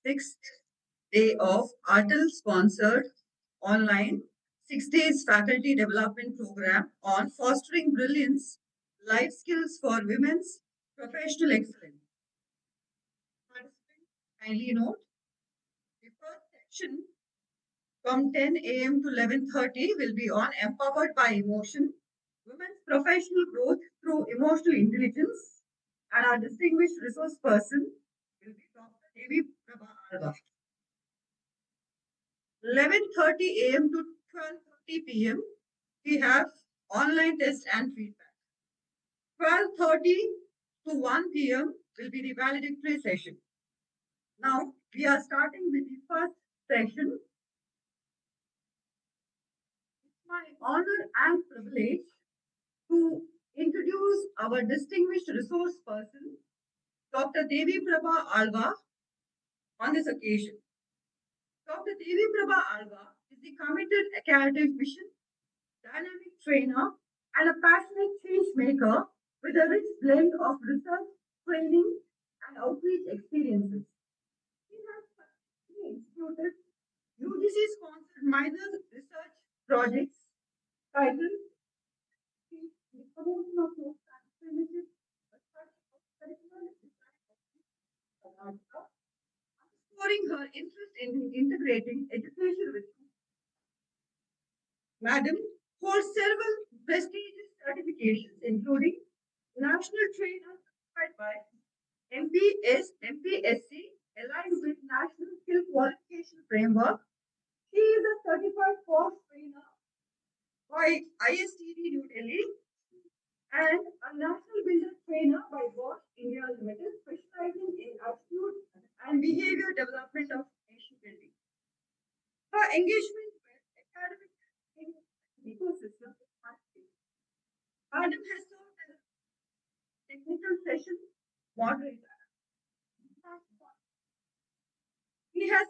sixth day of ATAL sponsored online 6 days faculty development program on fostering brilliance, life skills for women's professional excellence. Participants, kindly note the first section from 10 a.m. to 11:30 will be on empowered by emotion, women's professional growth through emotional intelligence, and our distinguished resource person will be Dr. Devi Prabha Alva. 11:30 a.m. to 12:30 p.m. we have online test and feedback. 12:30 to 1 p.m. will be the valedictory session. Now we are starting with the first session. It's my honor and privilege to introduce our distinguished resource person, Dr. Devi Prabha Alva, on this occasion. Dr. Devi Prabha Alva is the committed academician, dynamic trainer, and a passionate change maker with a rich blend of research, training, and outreach experiences. He has successfully executed UGC-sponsored minor research projects titled The Promotion of Transformative Research of Curricular Design of Karnataka, underscoring her interest in integrating education with. Madam holds several prestigious certifications, including National Trainer certified by MPSC, aligned with National Skill Qualification Framework. She is a certified course trainer by ISTD New Delhi and a national business trainer by Bosch India Limited, specializing in attitude and behavior development of nation building. Her engagement with academic ecosystem is massive. Madam has served as a technical session moderator. He has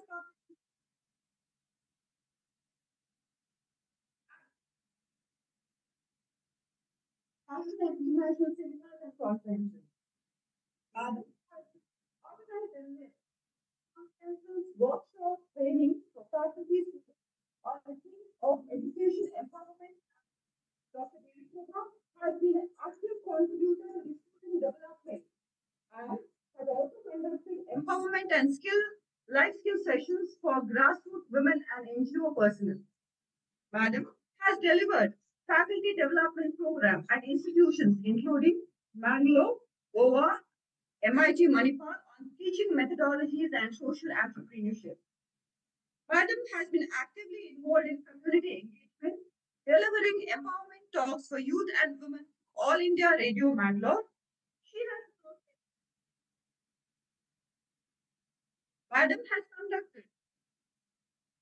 hosted international seminars and conferences. Madam has organized conferences, workshops, trainings for faculty on the theme of education empowerment. Dr. Devi has been an active contributor in student development and has also conducted empowerment and life skill sessions for grassroots women and NGO personnel. Madam has delivered faculty development programs at institutions including Bangalore, Goa, MIT Manipal on teaching methodologies and social entrepreneurship. Madam has been actively involved in community engagement, delivering empowerment talks for youth and women, All India Radio Bangalore. She has Madam has conducted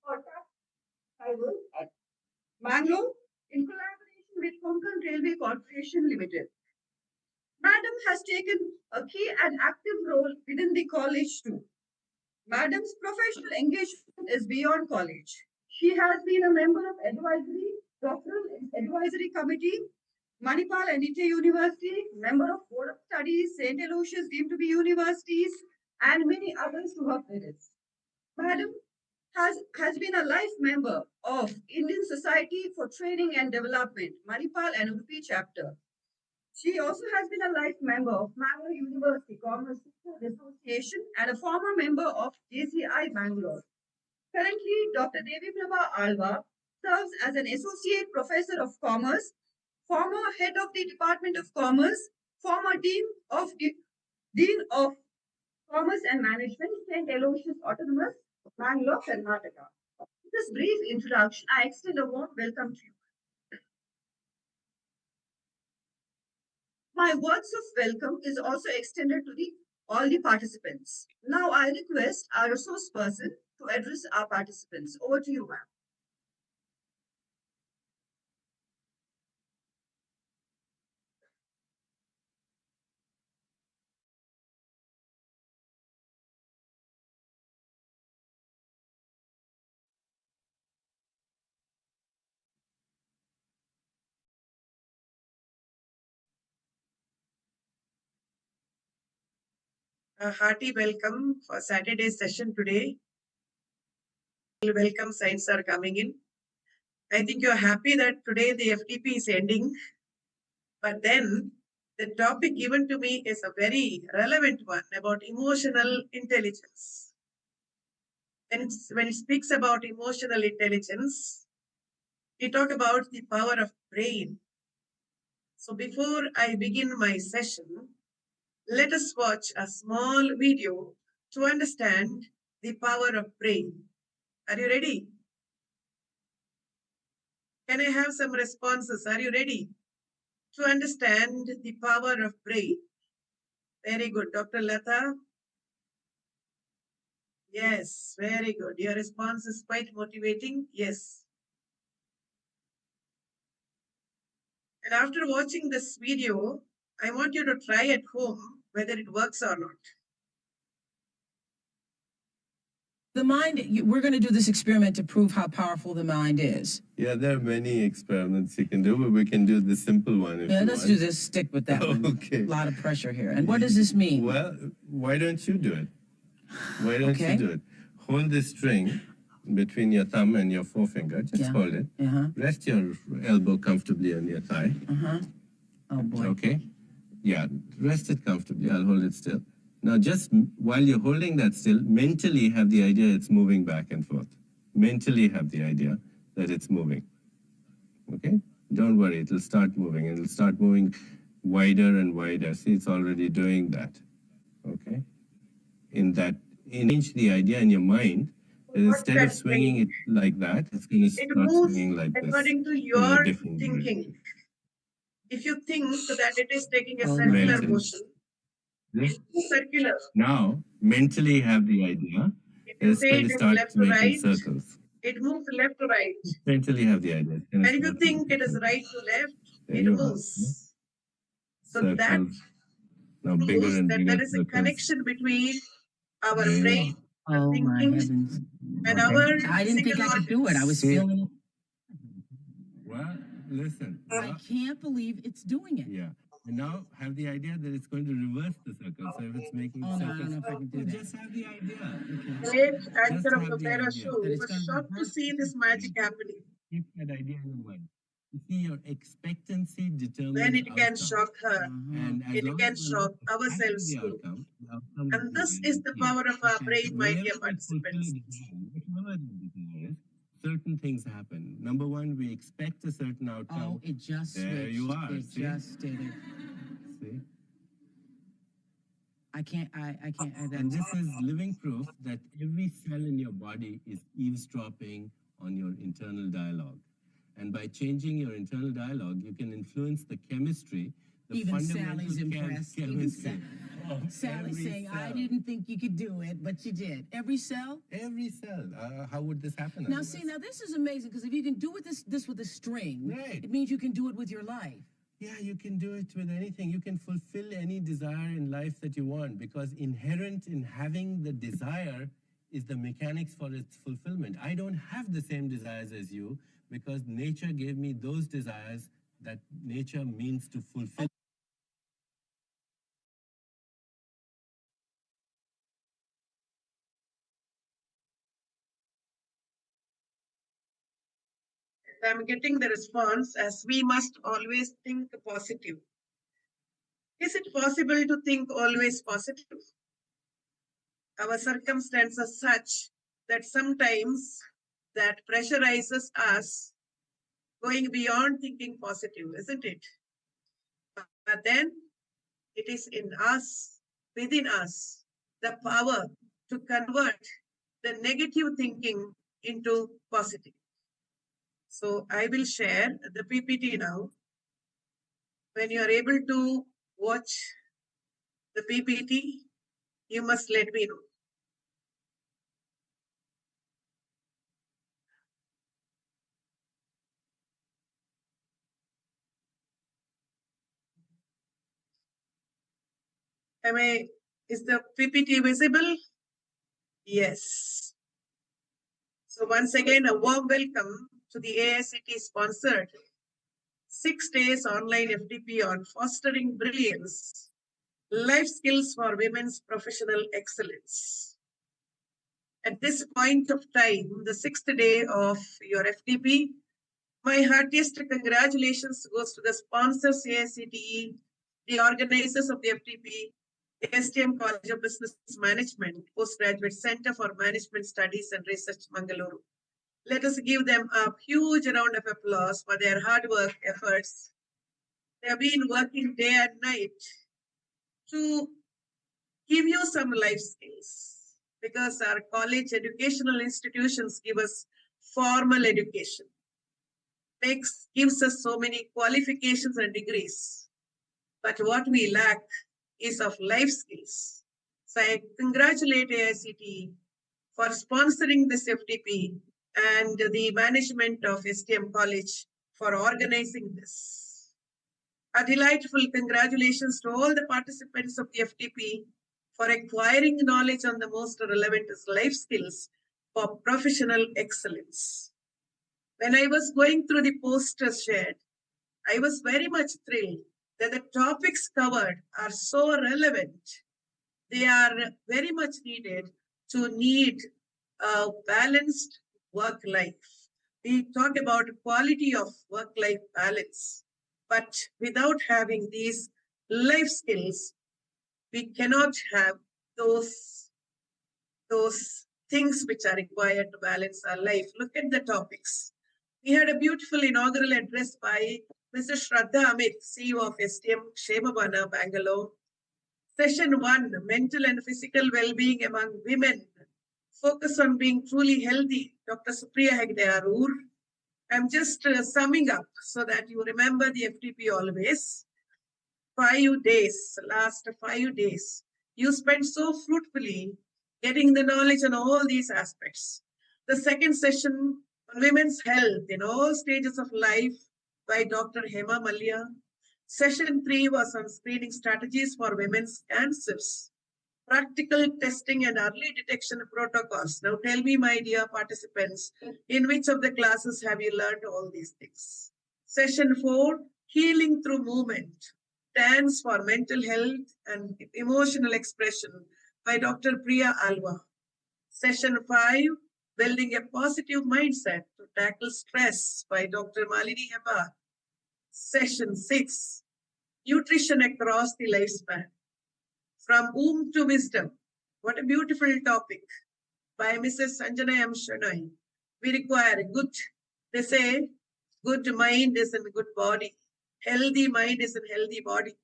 podcast revivals at Bangalore in collaboration with Konkan Railway Corporation Limited. Madam has taken a key and active role within the college too. Madam's professional engagement is beyond college. She has been a member of doctoral advisory committee, Manipal and ITE University, member of Board of Studies, St. Aloysius deemed to be universities, and many others to her credits. Madam has been a life member of Indian Society for Training and Development, Manipal and Udupi chapter. She also has been a life member of Mangalore University Commerce Association and a former member of JCI Bangalore. Currently, Dr. Devi Prabha Alva serves as an associate professor of commerce, former head of the Department of Commerce, former Dean of Commerce and Management, St. Aloysius Autonomous, Bangalore, Karnataka. With this brief introduction, I extend a warm welcome to you. My words of welcome is also extended to all the participants. Now I request our resource person to address our participants. Over to you, ma'am. A hearty welcome for Saturday's session today. Welcome signs are coming in. I think you're happy that today the FDP is ending. But then the topic given to me is a very relevant one about emotional intelligence. When it speaks about emotional intelligence, we talk about the power of brain. So before I begin my session, let us watch a small video to understand the power of brain. Are you ready? Can I have some responses? Are you ready to understand the power of brain? Very good. Dr. Lata? Yes, very good. Your response is quite motivating. Yes. And after watching this video, I want you to try at home whether it works or not. The mind, we're going to do this experiment to prove how powerful the mind is. Yeah, there are many experiments you can do, but we can do the simple one if you let's want. do this. Stick with that one. Okay. A lot of pressure here. And what does this mean? Well, why don't you do it? Why don't you do it? Hold this string between your thumb and your forefinger. Just hold it. Rest your elbow comfortably on your thigh. Oh, boy. Okay? Yeah, rest it comfortably. I'll hold it still. Now, just while you're holding that still, mentally have the idea it's moving back and forth. Mentally have the idea that it's moving. Okay? Don't worry, it'll start moving. It'll start moving wider and wider. See, it's already doing that. Okay? Change the idea in your mind, that instead of swinging it like that, it's going to start swinging like this. According to your thinking. If you think that it is taking a circular motion, circular. Now, mentally have the idea that it's going to start making circles. It moves left to right. Mentally have the idea. And if you think it is right to left, it moves. So that now bigger and bigger there is a connection between our brain, our thinking, and our I didn't think I could do it. I was feeling it. Well, listen. I can't believe it's doing it. Yeah. And now have the idea that it's going to reverse the circle. So if it's making circles, I don't know if I can do that. Just have the idea. The late actor of the Opera show was shocked to see this magic happening. Keep that idea in mind. You see, your expectancy determines then it can outcome. shock her. And it can shock ourselves too. And this is the power of our brain, my dear participants. Certain things happen. Number one, we expect a certain outcome. Oh, it just there switched. You are. It just did it. See? I can't. And this is living proof that every cell in your body is eavesdropping on your internal dialogue. And by changing your internal dialogue, you can influence the chemistry, the even fundamental Sally's impressed. chemistry. Sally's saying, I didn't think you could do it, but you did. Every cell? Every cell. How would this happen? Now, see, this is amazing, because if you can do this with a string, it means you can do it with your life. Yeah, you can do it with anything. You can fulfill any desire in life that you want, because inherent in having the desire is the mechanics for its fulfillment. I don't have the same desires as you, because nature gave me those desires that nature means to fulfill. I'm getting the response as we must always think positive. Is it possible to think always positive? Our circumstances are such that sometimes that pressurizes us going beyond thinking positive, isn't it? But then it is in us, within us, the power to convert the negative thinking into positive. So I will share the PPT now. When you are able to watch the PPT, you must let me know. Is the PPT visible? Yes. So once again, a warm welcome to the AICTE sponsored 6 days online FDP on fostering brilliance life skills for women's professional excellence. At this point of time, the 6th day of your FDP, my heartiest congratulations goes to the sponsors, AICTE, the organizers of the FDP, STM College of Business Management, Postgraduate Center for Management Studies and Research, Mangaluru. Let us give them a huge round of applause for their hard work efforts. They have been working day and night to give you some life skills because our college educational institutions give us formal education, gives us so many qualifications and degrees. But what we lack is of life skills. So I congratulate AICTE for sponsoring this FDP and the management of STM College for organizing this. A delightful congratulations to all the participants of the FDP for acquiring knowledge on the most relevant life skills for professional excellence. When I was going through the posters shared, I was very much thrilled that the topics covered are so relevant. They are very much needed to need a balanced work life. We talk about quality of work-life balance, but without having these life skills, we cannot have those things which are required to balance our life. Look at the topics. We had a beautiful inaugural address by Mrs. Shraddha Amit, CEO of STM Shemabana, Bangalore. Session 1, Mental and Physical Well-Being Among Women. Focus on being truly healthy, Dr. Supriya Hegde Arur. I'm just summing up so that you remember the FDP always. 5 days, last 5 days, you spent so fruitfully getting the knowledge on all these aspects. The second session on women's health in all stages of life by Dr. Hema Malya. Session 3 was on screening strategies for women's cancers, practical testing and early detection protocols. Now tell me, my dear participants, in which of the classes have you learned all these things? Session 4, healing through movement, dance for mental health and emotional expression by Dr. Priya Alva. Session 5, building a positive mindset to tackle stress by Dr. Malini Heba. Session 6, nutrition across the lifespan, from womb to wisdom. What a beautiful topic by Mrs. Sanjana M. Shenoy. We require they say, good mind is in good body. Healthy mind is in healthy body.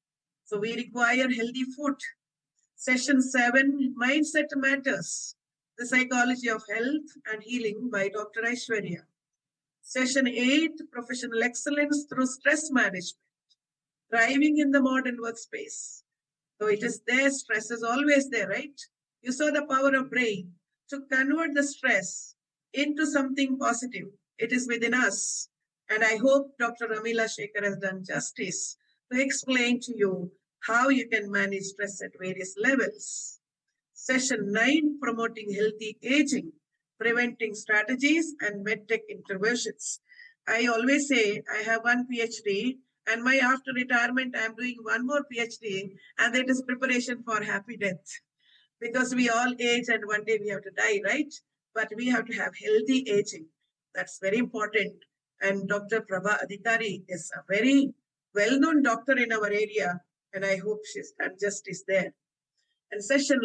So we require healthy food. Session 7, Mindset Matters, the Psychology of Health and Healing by Dr. Aishwarya. Session 8, Professional Excellence through Stress Management, thriving in the modern workspace. So it is there, stress is always there, right? You saw the power of brain to convert the stress into something positive. It is within us. And I hope Dr. Ramila Shekhar has done justice to explain to you how you can manage stress at various levels. Session 9, promoting healthy aging, preventing strategies and medtech interventions. I always say I have one PhD, and my after retirement, I'm doing one more PhD, and that is preparation for happy death. Because we all age and one day we have to die, right? But we have to have healthy aging. That's very important. And Dr. Prabha Adhikari is a very well-known doctor in our area, and I hope she's done justice there. And session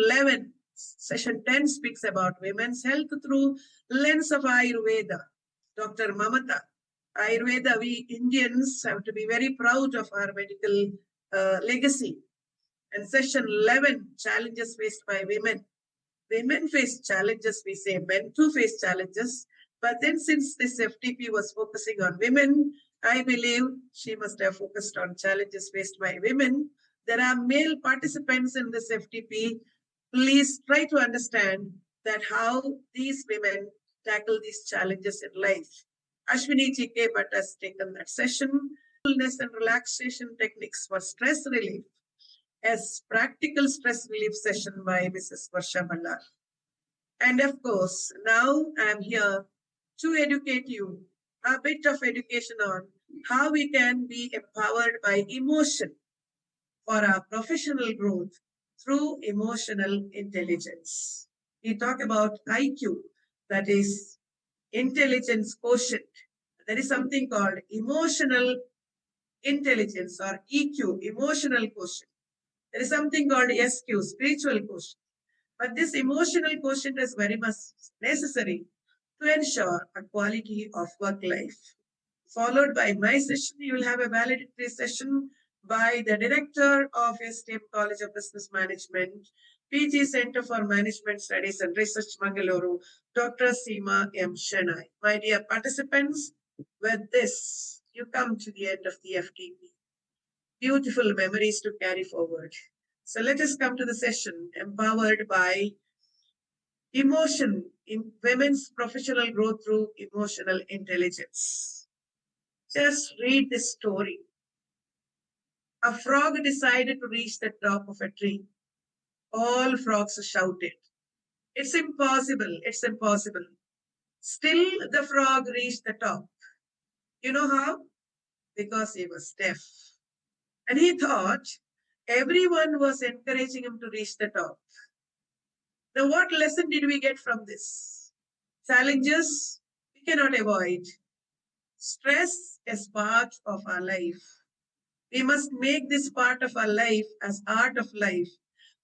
10 speaks about women's health through lens of Ayurveda. Dr. Mamata. Ayurveda, we Indians have to be very proud of our medical legacy. And session 11, challenges faced by women. Women face challenges, we say men too face challenges. But then since this FDP was focusing on women, I believe she must have focused on challenges faced by women. There are male participants in this FDP. Please try to understand that how these women tackle these challenges in life. Ashwini G.K. Bhatt has taken that session. Mindfulness and relaxation techniques for stress relief, as practical stress relief session by Mrs. Varsha Bhandar. And of course, now I'm here to educate you a bit of education on how we can be empowered by emotion for our professional growth through emotional intelligence. We talk about IQ, that is intelligence quotient. There is something called emotional intelligence or EQ, emotional quotient. There is something called SQ, spiritual quotient. But this emotional quotient is very much necessary to ensure a quality of work life. Followed by my session, you will have a valedictory session by the director of STM College of Business Management, PG Center for Management Studies and Research, Mangaluru, Dr. Seema M. Shenai. My dear participants, with this, you come to the end of the FDP. Beautiful memories to carry forward. So let us come to the session empowered by emotion in women's professional growth through emotional intelligence. Just read this story. A frog decided to reach the top of a tree. All frogs shouted, "It's impossible, it's impossible." Still, the frog reached the top. You know how? Because he was deaf. And he thought everyone was encouraging him to reach the top. Now, what lesson did we get from this? Challenges we cannot avoid. Stress is part of our life. We must make this part of our life as art of life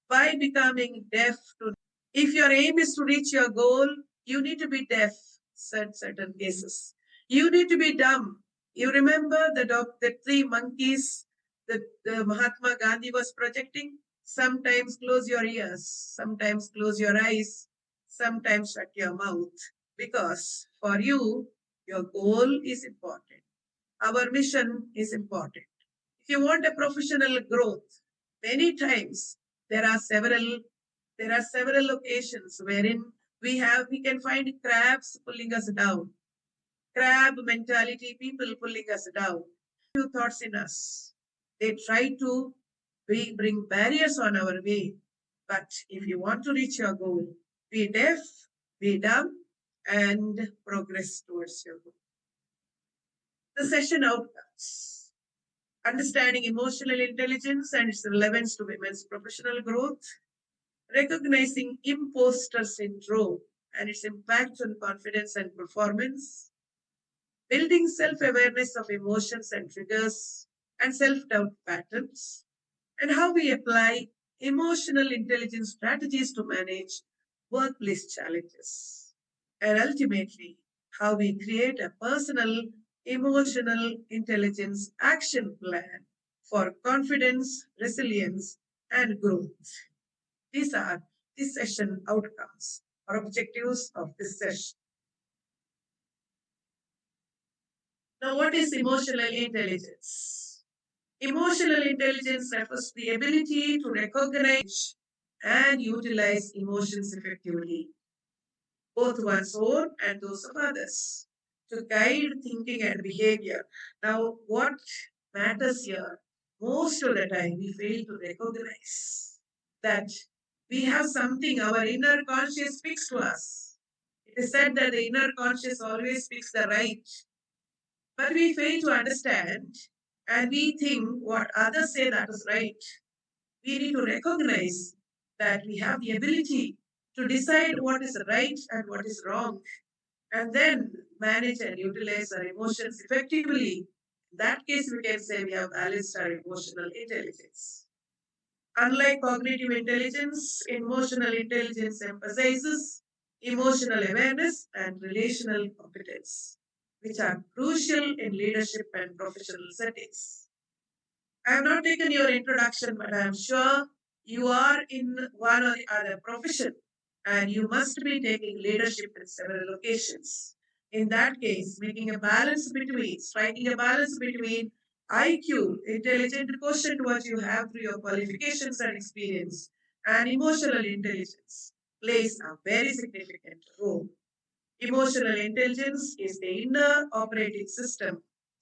by becoming deaf to. If your aim is to reach your goal, you need to be deaf, said certain cases. You need to be dumb. You remember the three monkeys that the Mahatma Gandhi was projecting? Sometimes close your ears, sometimes close your eyes, sometimes shut your mouth. Because for you, your goal is important. Our mission is important. If you want a professional growth, many times there are several occasions wherein we can find crabs pulling us down. Crab mentality, people pulling us down. Few thoughts in us. They try to bring barriers on our way. But if you want to reach your goal, be deaf, be dumb, and progress towards your goal. The session outcomes. Understanding emotional intelligence and its relevance to women's professional growth, recognizing imposter syndrome and its impact on confidence and performance, building self awareness of emotions and triggers and self doubt patterns, and how we apply emotional intelligence strategies to manage workplace challenges, and ultimately, how we create a personal emotional intelligence action plan for confidence, resilience, and growth. These are this session outcomes or objectives of this session. Now, what is emotional intelligence? Emotional intelligence refers to the ability to recognize and utilize emotions effectively, both one's own and those of others, to guide thinking and behavior. Now, what matters here? Most of the time, we fail to recognize that we have something, our inner conscious speaks to us. It is said that the inner conscious always speaks the right, but we fail to understand and we think what others say that is right. We need to recognize that we have the ability to decide what is right and what is wrong, and then manage and utilize our emotions effectively. In that case, we can say we have balanced our emotional intelligence. Unlike cognitive intelligence, emotional intelligence emphasizes emotional awareness and relational competence, which are crucial in leadership and professional settings. I have not taken your introduction, but I am sure you are in one or the other profession and you must be taking leadership in several locations. In that case, striking a balance between IQ, intelligent quotient, what you have through your qualifications and experience, and emotional intelligence plays a very significant role. Emotional intelligence is the inner operating system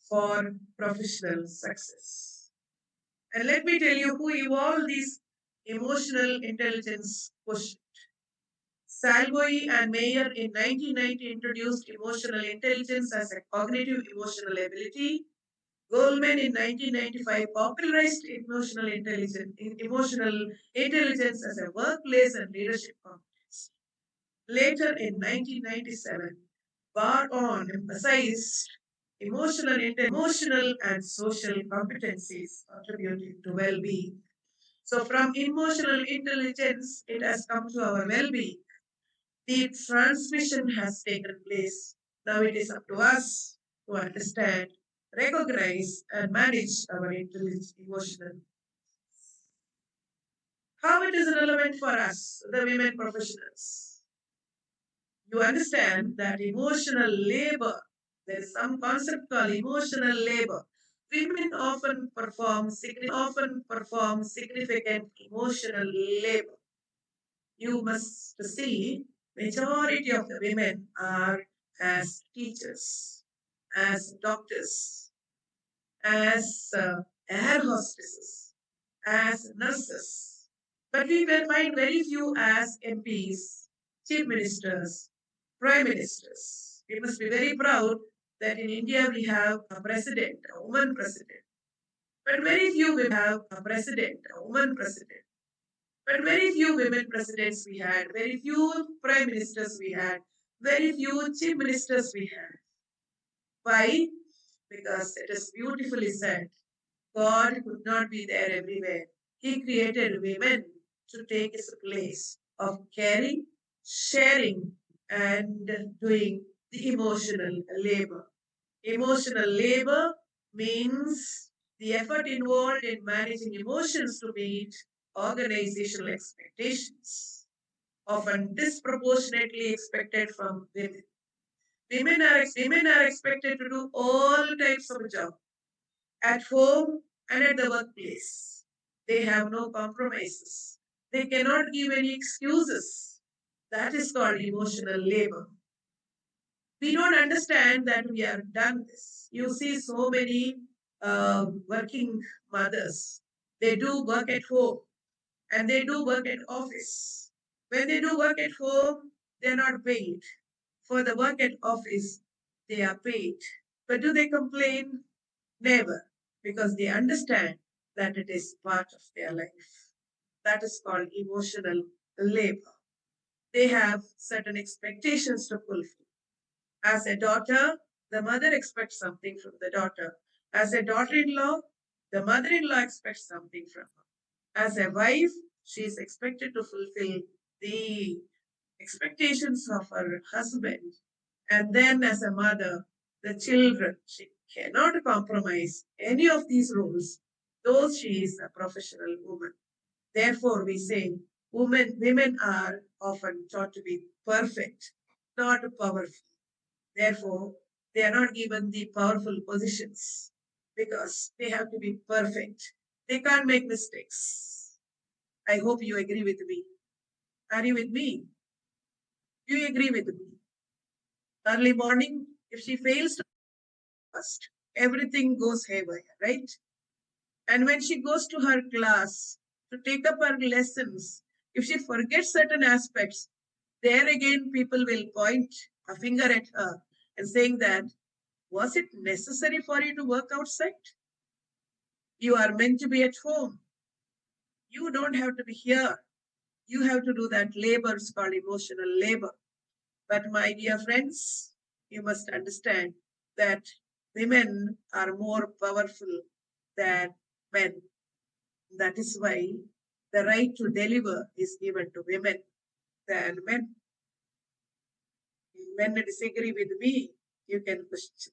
for professional success. And let me tell you who evolved these emotional intelligence quotient. Salvoy and Mayer in 1990 introduced emotional intelligence as a cognitive emotional ability. Goldman in 1995 popularized emotional intelligence as a workplace and leadership competence. Later in 1997, Bar-On emphasized emotional and social competencies contributing to well-being. So from emotional intelligence, it has come to our well-being. The transmission has taken place. Now it is up to us to understand, recognize, and manage our emotional. How it is relevant for us, the women professionals. You understand that emotional labor, there is some concept called emotional labor. Women often perform significant emotional labor. You must see majority of the women are as teachers, as doctors, as air hostesses, as nurses. But we will find very few as MPs, chief ministers, prime ministers. We must be very proud that in India we have a president, a woman president. But very few women have a president, a woman president. But very few women presidents we had, very few prime ministers we had, very few chief ministers we had. Why? Because it is beautifully said, God could not be there everywhere. He created women to take his place of caring, sharing, and doing the emotional labor. Emotional labor means the effort involved in managing emotions to meet organizational expectations, often disproportionately expected from women. Women are expected to do all types of jobs at home and at the workplace. They have no compromises. They cannot give any excuses. That is called emotional labor. We don't understand that we have done this. You see so many working mothers. They do work at home and they do work at office. When they do work at home, they're not paid. For the work at office, they are paid. But do they complain? Never, because they understand that it is part of their life. That is called emotional labor. They have certain expectations to fulfill. As a daughter, the mother expects something from the daughter. As a daughter-in-law, the mother-in-law expects something from her. As a wife, she is expected to fulfill the expectations of her husband. And then as a mother, the children, she cannot compromise any of these roles, though she is a professional woman. Therefore, we say women are often taught to be perfect, not powerful. Therefore, they are not given the powerful positions because they have to be perfect. They can't make mistakes. I hope you agree with me. Are you with me? Do you agree with me? Early morning, if she fails to fast, everything goes haywire, right? And when she goes to her class to take up her lessons, if she forgets certain aspects, there again people will point a finger at her and saying that, was it necessary for you to work outside? You are meant to be at home. You don't have to be here. You have to do that labor, it's called emotional labor. But my dear friends, you must understand that women are more powerful than men. That is why the right to deliver is given to women than men. If men disagree with me, you can question.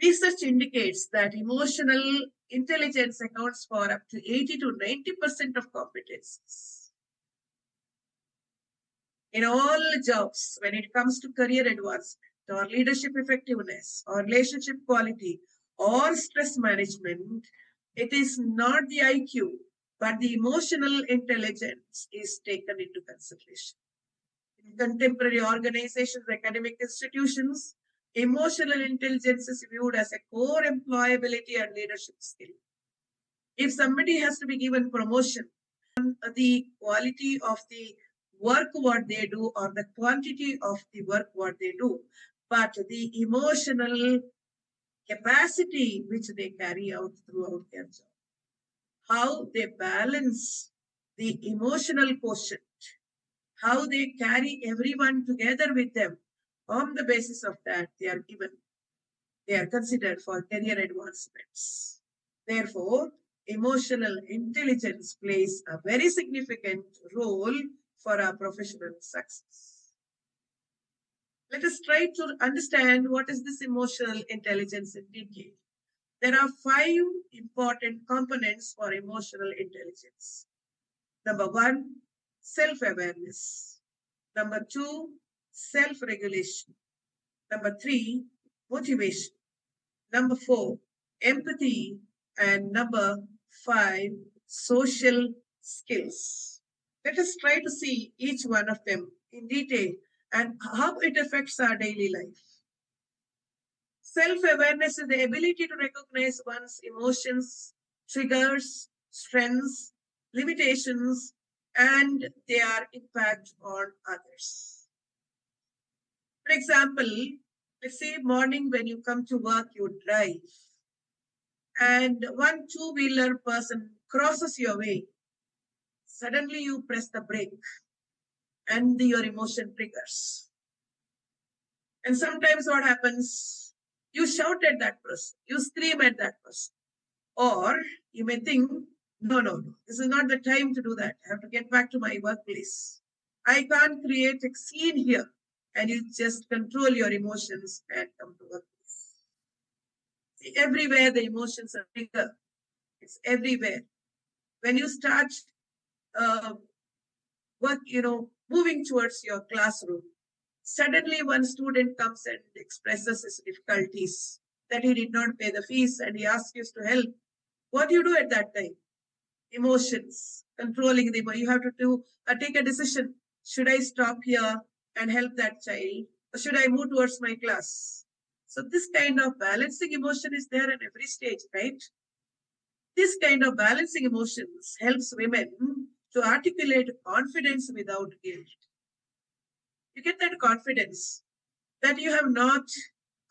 Research indicates that emotional intelligence accounts for up to 80 to 90% of competencies. In all jobs, when it comes to career advancement or leadership effectiveness or relationship quality or stress management, it is not the IQ, but the emotional intelligence is taken into consideration. In contemporary organizations, academic institutions, emotional intelligence is viewed as a core employability and leadership skill. If somebody has to be given promotion, the quality of the work what they do or the quantity of the work what they do, but the emotional capacity which they carry out throughout their job. How they balance the emotional quotient, how they carry everyone together with them. On the basis of that, they are considered for career advancements. Therefore, emotional intelligence plays a very significant role for our professional success. Let us try to understand what is this emotional intelligence in detail. There are 5 important components for emotional intelligence. Number 1, self-awareness. Number 2, self-regulation. Number 3, motivation. Number 4, empathy. And number 5, social skills. Let us try to see each one of them in detail and how it affects our daily life. Self-awareness is the ability to recognize one's emotions, triggers, strengths, limitations, and their impact on others. For example, let's say morning when you come to work, you drive, and one two-wheeler person crosses your way. Suddenly you press the brake and your emotion triggers. And sometimes what happens? You shout at that person, you scream at that person. Or you may think, no, this is not the time to do that. I have to get back to my workplace. I can't create a scene here. And you just control your emotions and come to workplace. See, everywhere the emotions are bigger. It's everywhere. When you start moving towards your classroom, suddenly one student comes and expresses his difficulties, that he did not pay the fees and he asks you to help. What do you do at that time? Emotions, controlling the, you have to take a decision. Should I stop here and help that child? Or should I move towards my class? So this kind of balancing emotion is there at every stage, right? This kind of balancing emotions helps women to articulate confidence without guilt. You get that confidence that you have not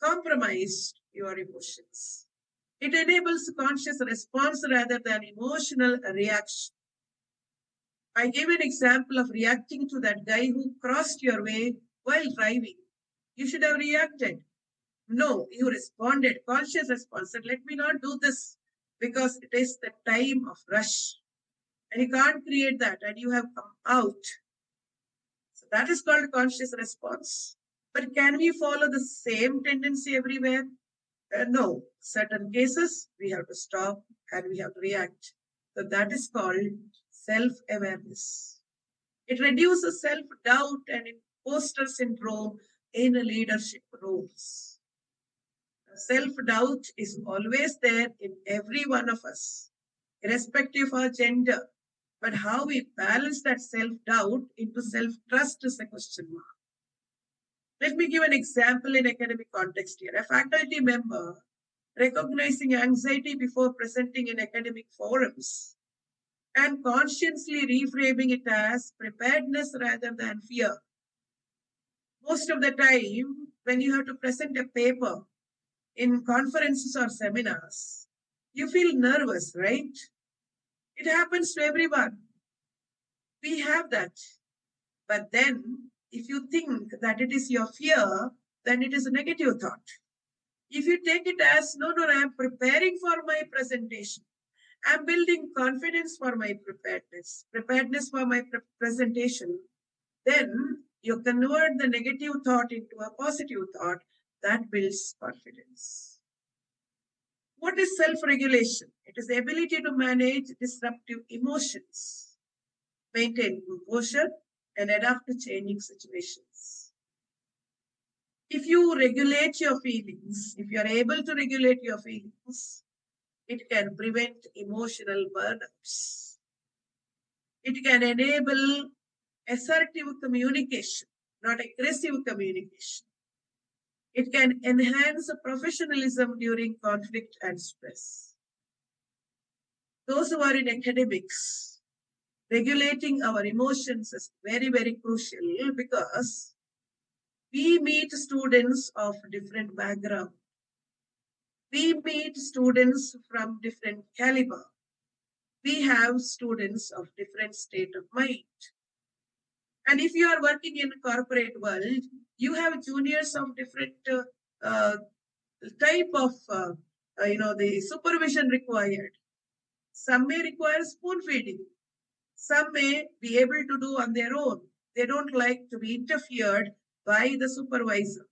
compromised your emotions. It enables conscious response rather than emotional reaction. I gave an example of reacting to that guy who crossed your way while driving. You should have reacted. No, you responded, conscious response, said, let me not do this because it is the time of rush. And you can't create that, and you have come out. So that is called conscious response. But can we follow the same tendency everywhere? No. Certain cases, we have to stop and we have to react. So that is called self-awareness. It reduces self-doubt and imposter syndrome in leadership roles. Self-doubt is always there in every one of us, irrespective of our gender. But how we balance that self-doubt into self-trust is a question mark. Let me give an example in academic context here. A faculty member recognizing anxiety before presenting in academic forums and consciously reframing it as preparedness rather than fear. Most of the time, when you have to present a paper in conferences or seminars, you feel nervous, right? It happens to everyone. We have that. But then, if you think that it is your fear, then it is a negative thought. If you take it as, no, I'm preparing for my presentation. I'm building confidence for my preparedness for my presentation, then you convert the negative thought into a positive thought that builds confidence. What is self-regulation? It is the ability to manage disruptive emotions, maintain composure, and adapt to changing situations. If you regulate your feelings, if you are able to regulate your feelings, it can prevent emotional burnouts. It can enable assertive communication, not aggressive communication. It can enhance professionalism during conflict and stress. Those who are in academics, regulating our emotions is very, very crucial because We meet students of different background. We meet students from different caliber. We have students of different state of mind. And if you are working in corporate world, you have juniors of different uh, type of, the supervision required. Some may require spoon feeding. Some may be able to do on their own. They don't like to be interfered by the supervisor.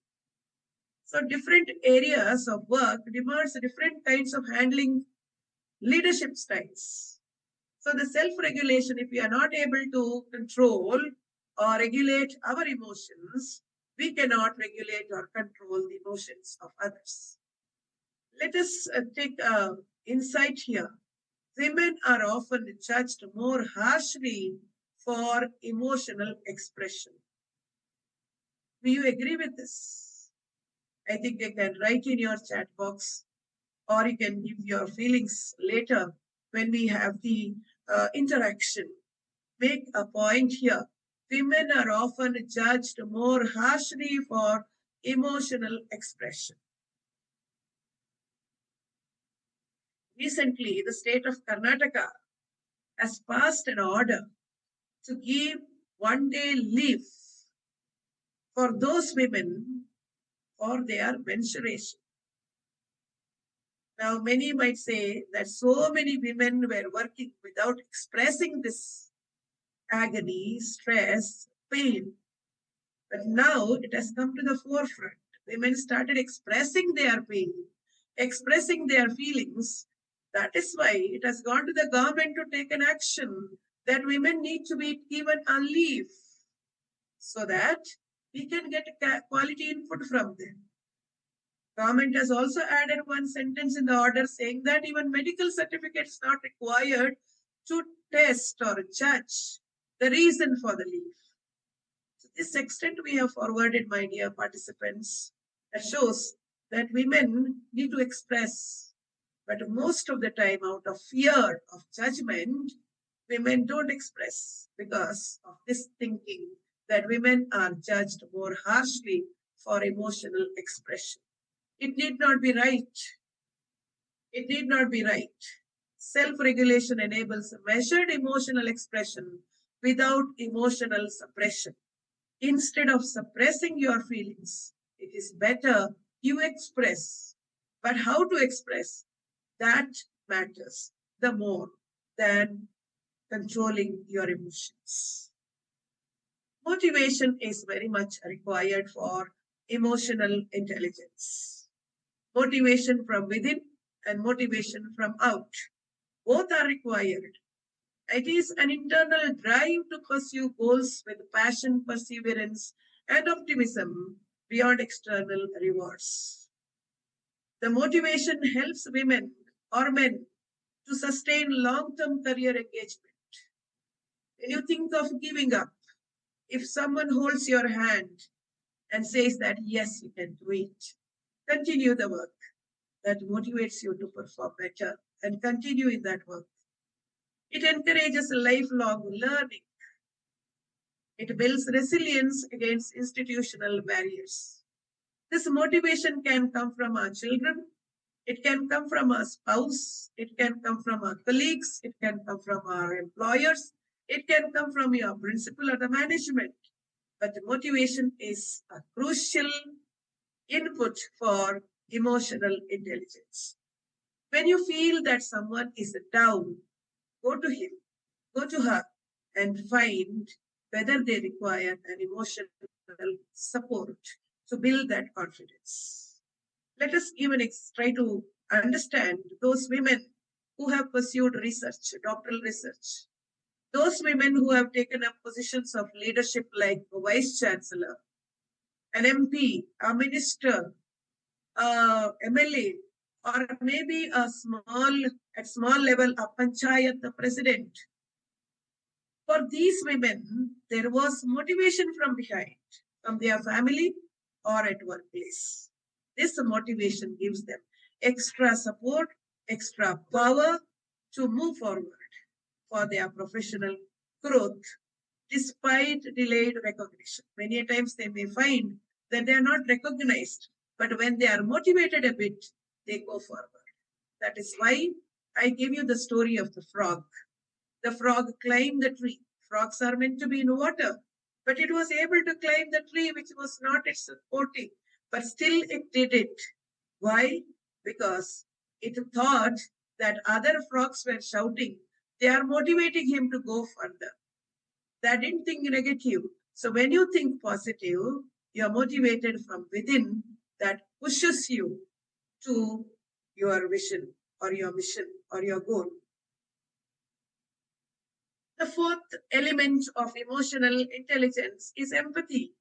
So different areas of work demands different kinds of handling leadership styles. So the self-regulation, if we are not able to control or regulate our emotions, we cannot regulate or control the emotions of others. Let us take insight here. Women are often judged more harshly for emotional expression. Do you agree with this? I think you can write in your chat box, or you can give your feelings later when we have the interaction. Make a point here. Women are often judged more harshly for emotional expression. Recently, the state of Karnataka has passed an order to give 1 day leave for those women for their menstruation. Now, many might say that so many women were working without expressing this agony, stress, pain. But now it has come to the forefront. Women started expressing their pain, expressing their feelings. That is why it has gone to the government to take an action that women need to be given a leave so that we can get quality input from them. Government has also added one sentence in the order saying that even medical certificates not required to test or judge the reason for the leave. To this extent, we have forwarded, my dear participants, that shows that women need to express, but most of the time, out of fear of judgment, women don't express because of this thinking that women are judged more harshly for emotional expression. It need not be right. It need not be right. Self-regulation enables measured emotional expression without emotional suppression. Instead of suppressing your feelings, it is better you express. But how to express, that matters the more than controlling your emotions. Motivation is very much required for emotional intelligence. Motivation from within and motivation from out. Both are required. It is an internal drive to pursue goals with passion, perseverance, and optimism beyond external rewards. The motivation helps women or men to sustain long-term career engagement. When you think of giving up, if someone holds your hand and says that, yes, you can do it, continue the work. That motivates you to perform better and continue in that work. It encourages lifelong learning. It builds resilience against institutional barriers. This motivation can come from our children, it can come from our spouse, it can come from our colleagues, it can come from our employers, it can come from your principal or the management. But motivation is a crucial input for emotional intelligence. When you feel that someone is down, go to him, go to her, and find whether they require an emotional support to build that confidence. Let us even try to understand those women who have pursued research, doctoral research, those women who have taken up positions of leadership like a vice chancellor, an MP, a minister, MLA, or maybe at small level, a panchayat, the president. For these women, there was motivation from behind, from their family or at workplace. This motivation gives them extra support, extra power to move forward for their professional growth despite delayed recognition. Many times they may find that they are not recognized. But when they are motivated a bit, they go forward. That is why I give you the story of the frog. The frog climbed the tree. Frogs are meant to be in water, but it was able to climb the tree which was not its supporting, but still it did it. Why? Because it thought that other frogs were shouting. They are motivating him to go further. They didn't think negative. So when you think positive, you are motivated from within, that pushes you to your vision or your mission or your goal. The fourth element of emotional intelligence is empathy.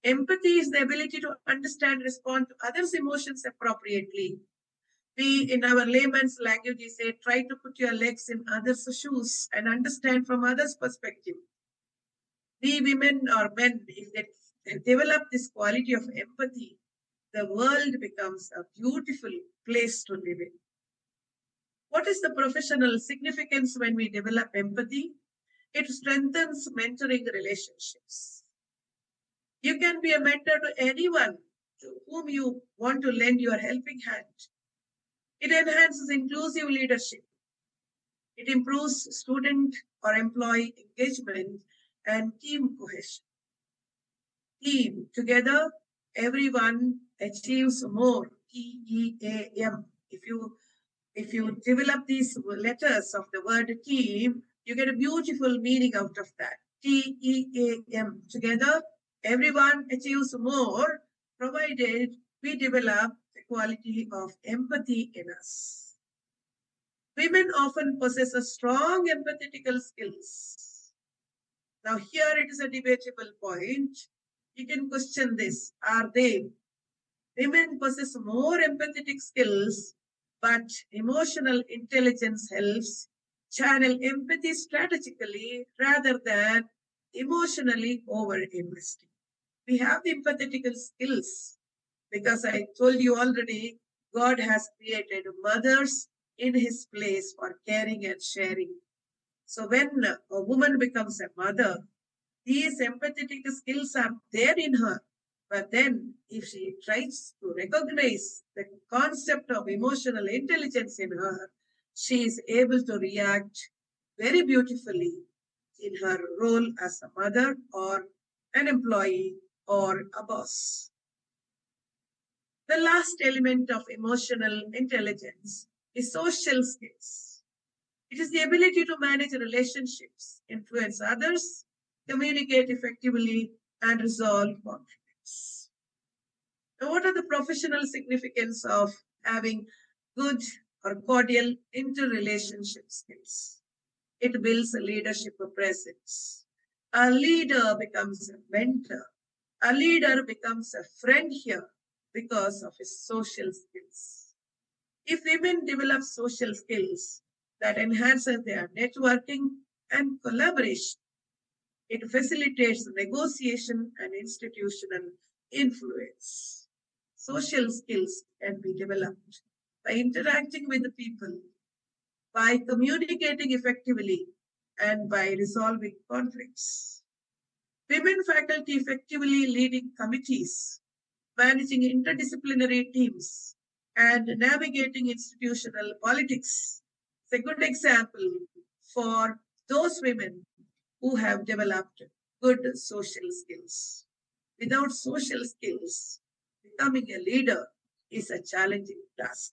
Empathy is the ability to understand, respond to others' emotions appropriately. We, in our layman's language, we say, try to put your legs in others' shoes and understand from others' perspective. We women or men, if they develop this quality of empathy, the world becomes a beautiful place to live in. What is the professional significance when we develop empathy? It strengthens mentoring relationships. You can be a mentor to anyone to whom you want to lend your helping hand. It enhances inclusive leadership. It improves student or employee engagement and team cohesion. Team, together, everyone achieves more. T-E-A-M. If you develop these letters of the word team, you get a beautiful meaning out of that. T-E-A-M. Together, everyone achieves more, provided we develop the quality of empathy in us. Women often possess a strong empathetical skills. Now here it is a debatable point. You can question this. Are they? Women possess more empathetic skills, but emotional intelligence helps channel empathy strategically rather than emotionally over-investing. We have the empathetical skills because I told you already, God has created mothers in his place for caring and sharing. So when a woman becomes a mother, these empathetic skills are there in her. But then, if she tries to recognize the concept of emotional intelligence in her, she is able to react very beautifully in her role as a mother or an employee or a boss. The last element of emotional intelligence is social skills. It is the ability to manage relationships, influence others, communicate effectively, and resolve conflicts. Now, what are the professional significance of having good or cordial interrelationship skills? It builds a leadership presence. A leader becomes a mentor. A leader becomes a friend here because of his social skills. If women develop social skills that enhances their networking and collaboration, it facilitates negotiation and institutional influence. Social skills can be developed by interacting with the people, by communicating effectively, and by resolving conflicts. Women faculty effectively leading committees, managing interdisciplinary teams, and navigating institutional politics. It's a good example for those women who have developed good social skills. Without social skills, becoming a leader is a challenging task.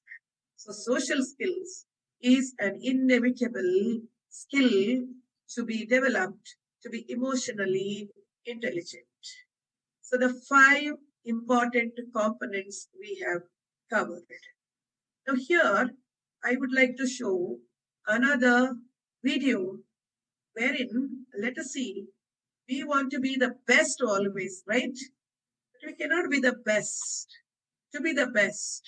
So social skills is an inevitable skill to be developed to be emotionally intelligent. So the 5 important components we have covered. Now here, I would like to show another video wherein, let us see, we want to be the best always, right? But we cannot be the best. To be the best,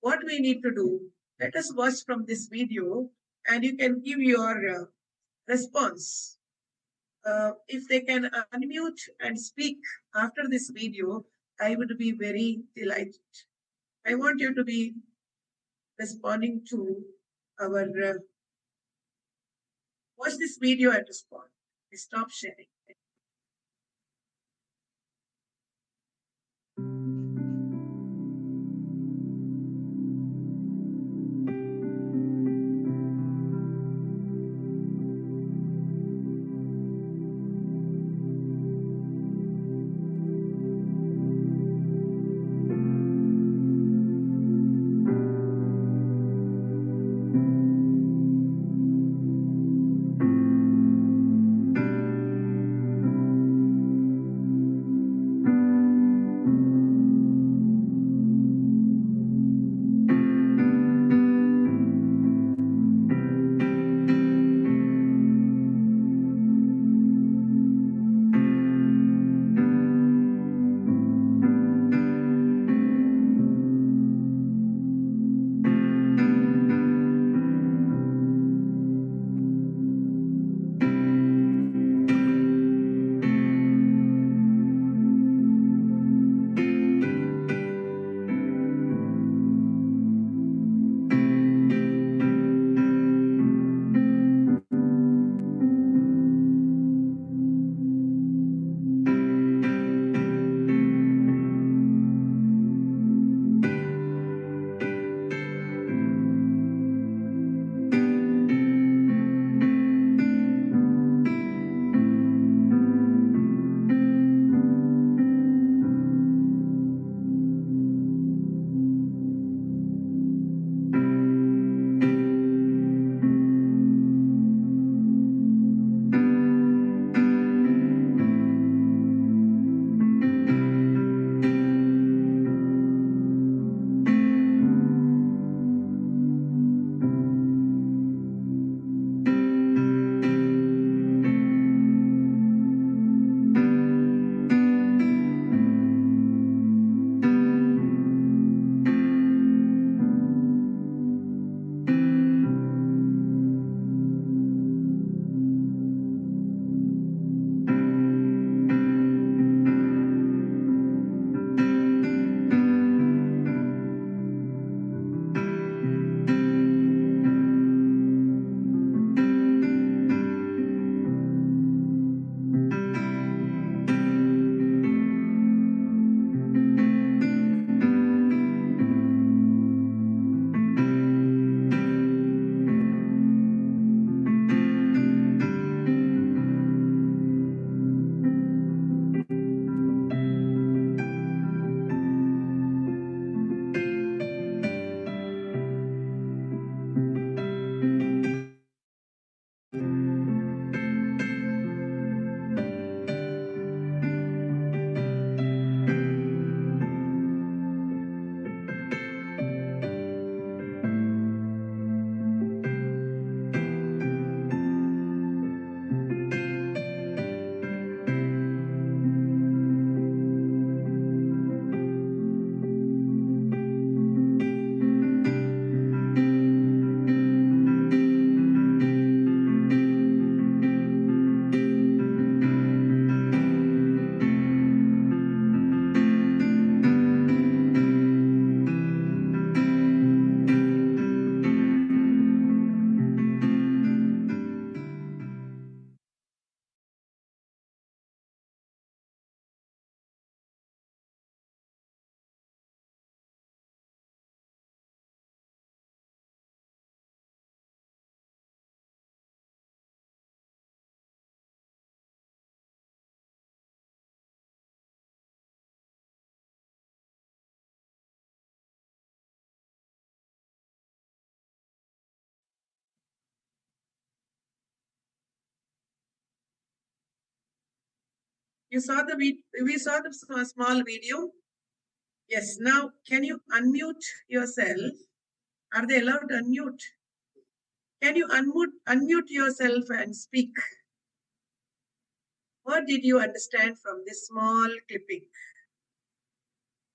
what we need to do, let us watch from this video and you can give your response. If they can unmute and speak after this video, I would be very delighted. I want you to be responding to our, watch this video and respond. Stop sharing. You saw the we saw the small video. Yes. Now, can you unmute yourself? Are they allowed to unmute? Can you unmute yourself and speak? What did you understand from this small clipping?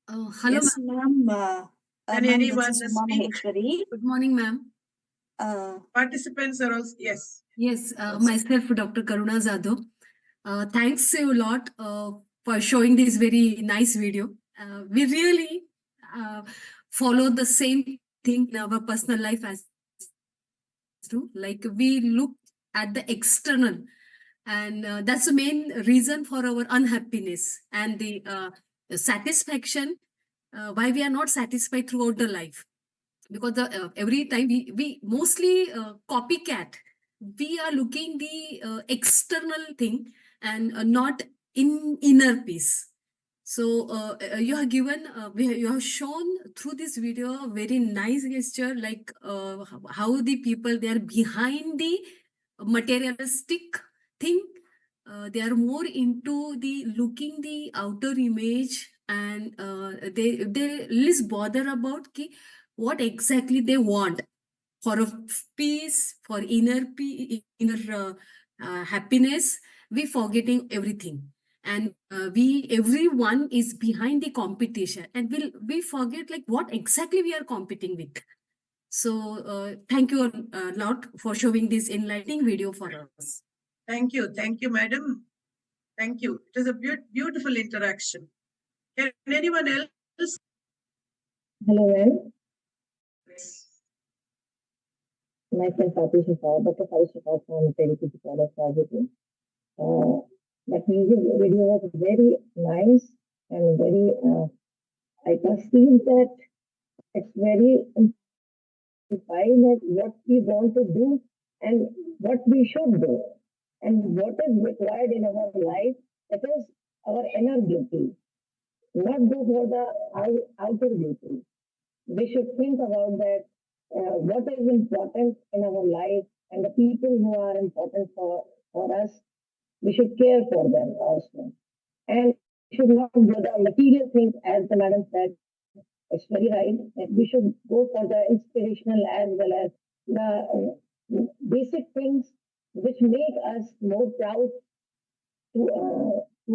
Hello, Yes, ma'am. ma'am. Can Ma'am, anyone this is Uma speak? Maheshwari. Good morning, ma'am. Participants are also, yes. Yes, myself, Dr. Karuna Zadho. Thanks a lot for showing this very nice video. We really follow the same thing in our personal life as too. Like we look at the external, and that's the main reason for our unhappiness and the satisfaction, why we are not satisfied throughout the life. Because every time we mostly copycat, we are looking the external thing and not in inner peace. So you have given, you have shown through this video a very nice gesture, like how the people, they are behind the materialistic thing. They are more into the looking the outer image, and they less bother about what exactly they want for a peace, for inner happiness. We forgetting everything, and everyone is behind the competition, and we forget like what exactly we are competing with. So thank you a lot for showing this enlightening video for us. Thank you, madam. Thank you. It is a beautiful interaction. Can anyone else? Hello, ma'am. Myself, Dr. Fatisha from FDP College, Rajasthan. That music video was very nice and very, I can see that it's very inspiring that what we want to do and what we should do and what is required in our life. It is our inner beauty, not go for the outer beauty. We should think about that, what is important in our life and the people who are important for us, we should care for them also. And should not do the material things, as the madam said. It's very right that we should go for the inspirational as well as the basic things which make us more proud to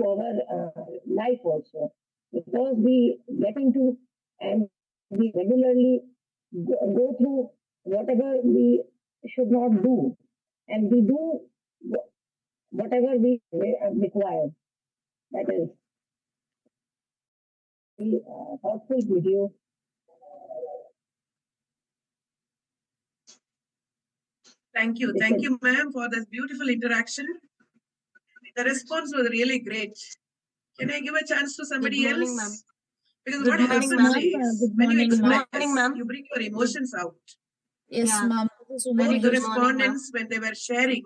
our life also. Because we get into and we regularly go through whatever we should not do, and we do whatever we require. That is the thoughtful video. Thank you, ma'am, for this beautiful interaction. The response was really great. Can I give a chance to somebody Good morning, else? ma'am. Because Good what morning, happens ma'am. is Good when you morning, ma'am. express, Good morning, ma'am. you bring your emotions out. Yes, Yeah. ma'am. All Very the good morning, ma'am. respondents, when they were sharing,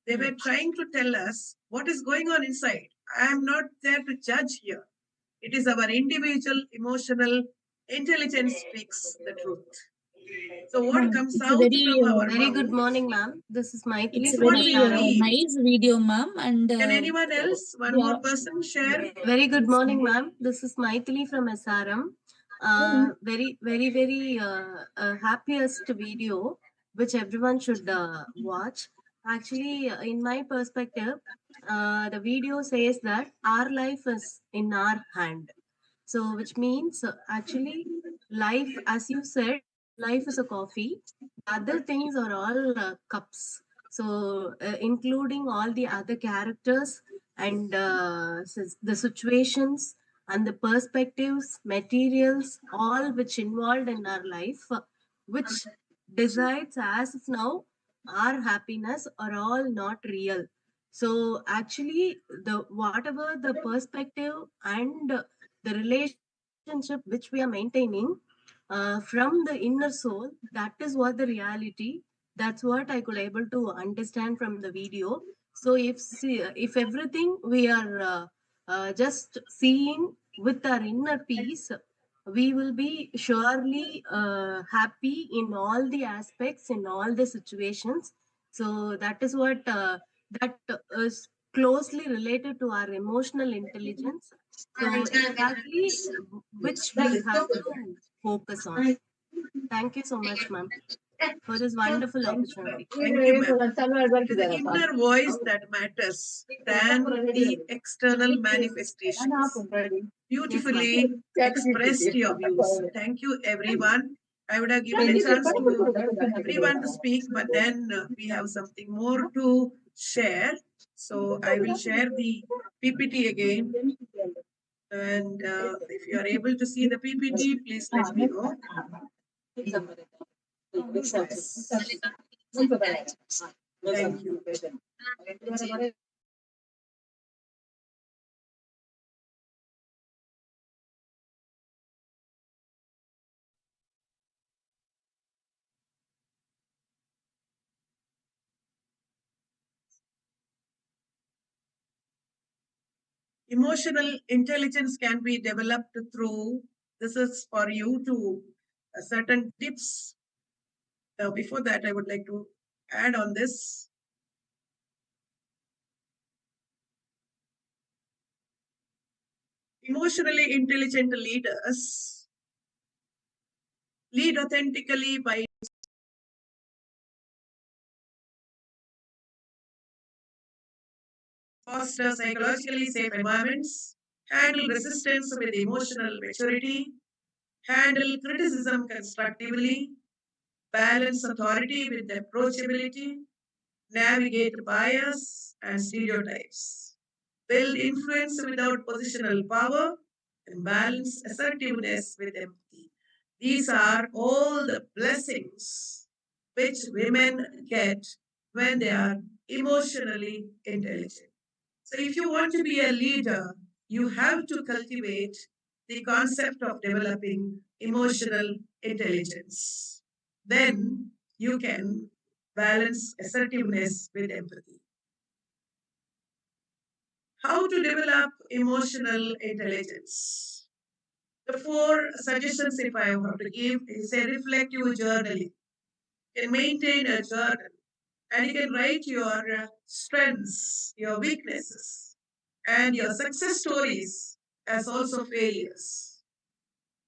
they were trying to tell us what is going on inside. I am not there to judge here. It is our individual emotional intelligence speaks the truth. So what comes It's a out very, from our very mouth, good morning, ma'am. This is Maithili it's from what we feel. nice video, ma'am. And Can anyone else, one more person, share? very good morning, ma'am. This is Maithili from SRM. Very happiest video which everyone should watch. Actually, in my perspective, the video says that our life is in our hand. So, which means actually, life, as you said, life is a coffee. Other things are all cups. So, including all the other characters and the situations and the perspectives, materials, all which involved in our life, which decides as of now our happiness are all not real. So actually, the whatever the perspective and the relationship which we are maintaining from the inner soul, that is what the reality. That's what I could able to understand from the video. So if everything we are just seeing with our inner peace, we will be surely happy in all the aspects, in all the situations. So that is what that is closely related to our emotional intelligence. So exactly which we have to focus on. Thank you so much, ma'am, for this wonderful opportunity. Thank you, ma'am. It is the inner voice that matters than the external manifestations. Beautifully expressed your views. Thank you, everyone. I would have given a chance to everyone to speak, but then we have something more to share. So I will share the PPT again. And if you are able to see the PPT, please let me know. Yes. Thank you. Emotional intelligence can be developed through, this is for you to certain tips. Before that, I would like to add on this. Emotionally intelligent leaders lead authentically by foster psychologically safe environments, handle resistance with emotional maturity, handle criticism constructively, balance authority with approachability, navigate bias and stereotypes, build influence without positional power, and balance assertiveness with empathy. These are all the blessings which women get when they are emotionally intelligent. So, if you want to be a leader, you have to cultivate the concept of developing emotional intelligence. Then you can balance assertiveness with empathy. How to develop emotional intelligence? The four suggestions, if I have to give, is a reflective journaling. You can maintain a journal and you can write your strengths, your weaknesses, and your success stories as also failures.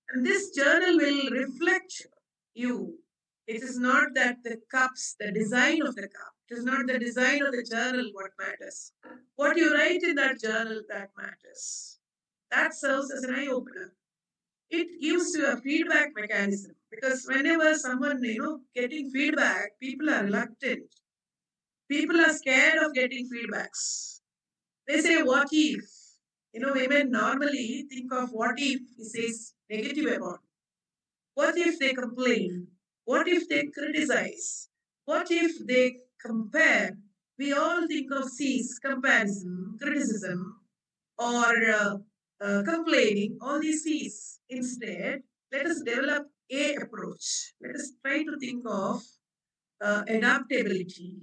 And this journal will reflect you. It is not that the cups, the design of the cup, it is not the design of the journal what matters. What you write in that journal that matters. That serves as an eye opener. It gives you a feedback mechanism because whenever someone, getting feedback, people are reluctant. People are scared of getting feedbacks. They say, what if? Women normally think of what if he says negative about. What if they complain? What if they criticize? What if they compare? We all think of C's, comparison, criticism, or complaining, all these C's. Instead, let us develop a approach. Let us try to think of adaptability.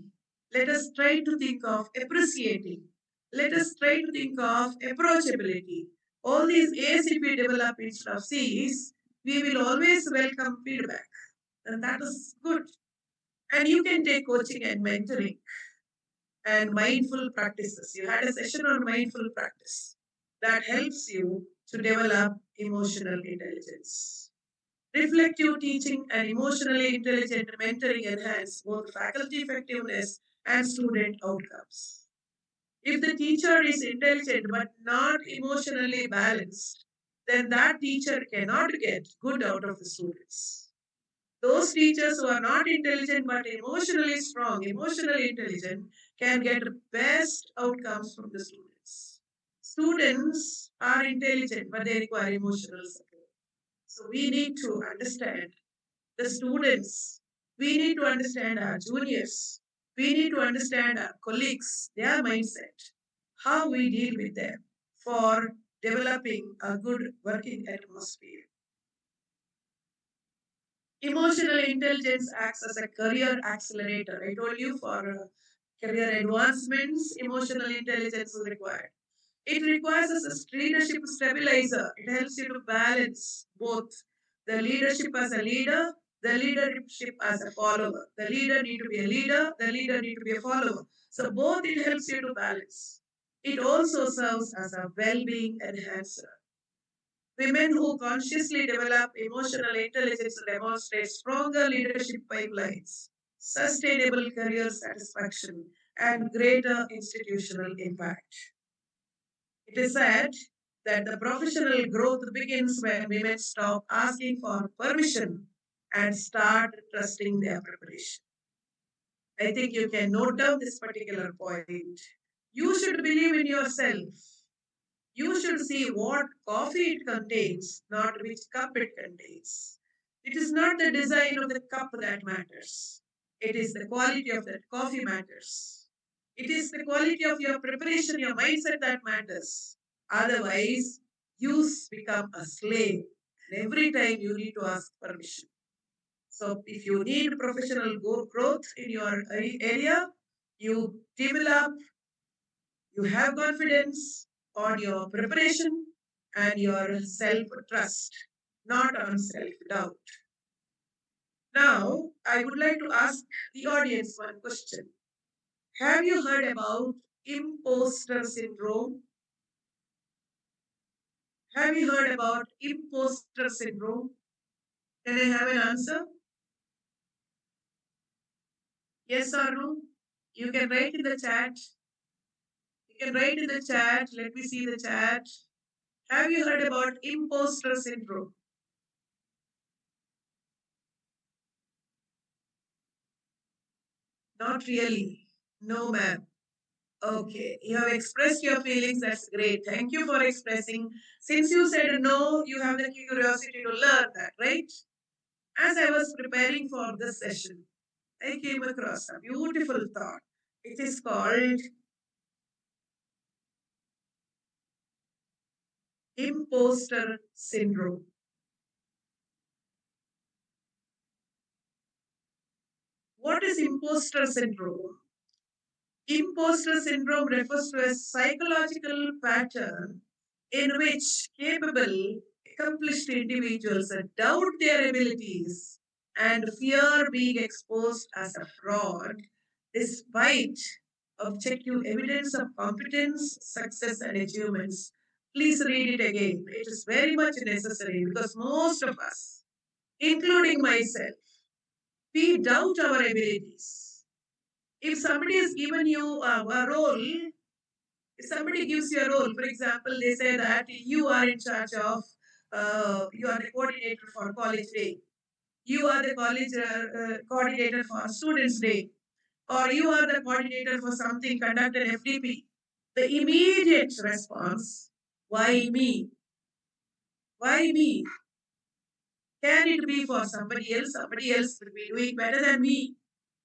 Let us try to think of appreciating. Let us try to think of approachability. All these A's, if we develop instead of C's, we will always welcome feedback. And that is good. And you can take coaching and mentoring and mindful practices. You had a session on mindful practice that helps you to develop emotional intelligence. Reflective teaching and emotionally intelligent mentoring enhance both faculty effectiveness and student outcomes. If the teacher is intelligent but not emotionally balanced, then that teacher cannot get good out of the students. Those teachers who are not intelligent but emotionally strong, emotionally intelligent, can get best outcomes from the students. Students are intelligent but they require emotional support. So we need to understand the students. We need to understand our juniors. We need to understand our colleagues, their mindset, how we deal with them for developing a good working atmosphere. Emotional intelligence acts as a career accelerator. I told you for career advancements, emotional intelligence is required. It requires a leadership stabilizer. It helps you to balance both the leadership as a leader, the leadership as a follower. The leader need to be a leader, the leader need to be a follower. So both it helps you to balance. It also serves as a well-being enhancer. Women who consciously develop emotional intelligence demonstrate stronger leadership pipelines, sustainable career satisfaction, and greater institutional impact. It is said that the professional growth begins when women stop asking for permission and start trusting their preparation. I think you can note down this particular point. You should believe in yourself. You should see what coffee it contains, not which cup it contains. It is not the design of the cup that matters. It is the quality of that coffee matters. It is the quality of your preparation, your mindset that matters. Otherwise, you become a slave. And every time you need to ask permission. So if you need professional growth in your area, you develop, you have confidence, on your preparation and your self-trust, not on self-doubt. Now, I would like to ask the audience one question. Have you heard about imposter syndrome? Have you heard about imposter syndrome? Can I have an answer? Yes or no? You can write in the chat. You can write in the chat. Let me see the chat. Have you heard about imposter syndrome? Not really. No, ma'am. Okay, you have expressed your feelings. That's great. Thank you for expressing. Since you said no, you have the curiosity to learn that, right? As I was preparing for this session, I came across a beautiful thought. It is called imposter syndrome. What is imposter syndrome? Imposter syndrome refers to a psychological pattern in which capable, accomplished individuals doubt their abilities and fear being exposed as a fraud despite objective evidence of competence, success, and achievements. Please read it again. It is very much necessary because most of us, including myself, we doubt our abilities. If somebody has given you a role, if somebody gives you a role, for example, they say that you are in charge of, you are the coordinator for college day, you are the college coordinator for students day, or you are the coordinator for something conducted FDP. The immediate response, why me? Why me? Can it be for somebody else? Somebody else will be doing better than me.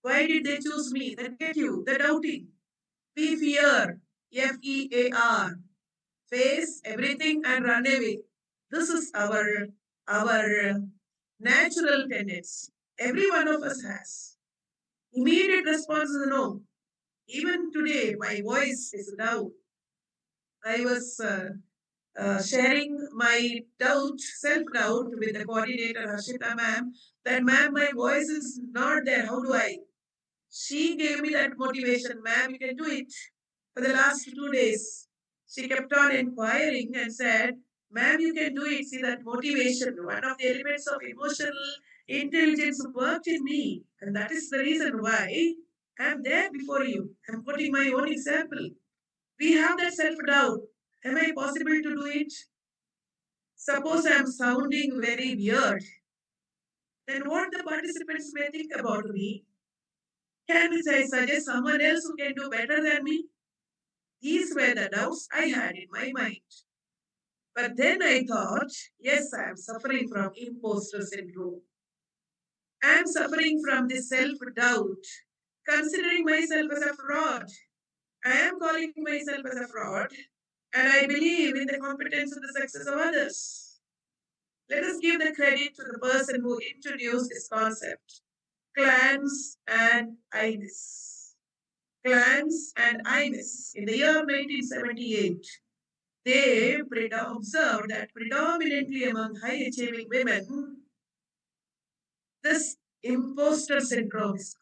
Why did they choose me? The negative, the doubting. We fear, FEAR, face everything and run away. This is our natural tendency. Every one of us has. Immediate response is no. Even today, my voice is down. I was sharing my doubt, self-doubt with the coordinator, Harshita ma'am, that ma'am, my voice is not there. How do I? She gave me that motivation, ma'am, you can do it. For the last 2 days, she kept on inquiring and said, ma'am, you can do it. See that motivation, one of the elements of emotional intelligence worked in me. And that is the reason why I'm there before you. I'm putting my own example. We have that self-doubt. Am I possible to do it? Suppose I'm sounding very weird. Then what the participants may think about me? Can I suggest someone else who can do better than me? These were the doubts I had in my mind. But then I thought, yes, I am suffering from imposter syndrome. I am suffering from this self doubt, considering myself as a fraud. I am calling myself as a fraud, and I believe in the competence and the success of others. Let us give the credit to the person who introduced this concept, Clans and Ibis. Clans and Ibis in the year 1978. They observed that predominantly among high achieving women, this imposter syndrome is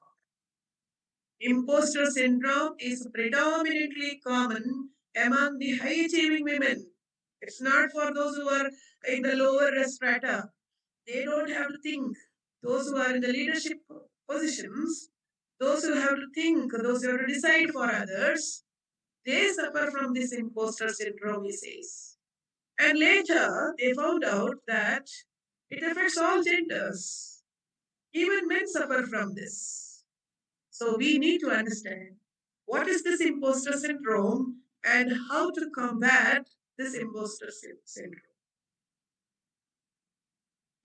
common. Imposter syndrome is predominantly common among the high achieving women. It's not for those who are in the lower strata. They don't have to think. Those who are in the leadership positions, those who have to think, those who have to decide for others, they suffer from this imposter syndrome, he says. And later, they found out that it affects all genders. Even men suffer from this. So we need to understand what is this imposter syndrome and how to combat this imposter syndrome.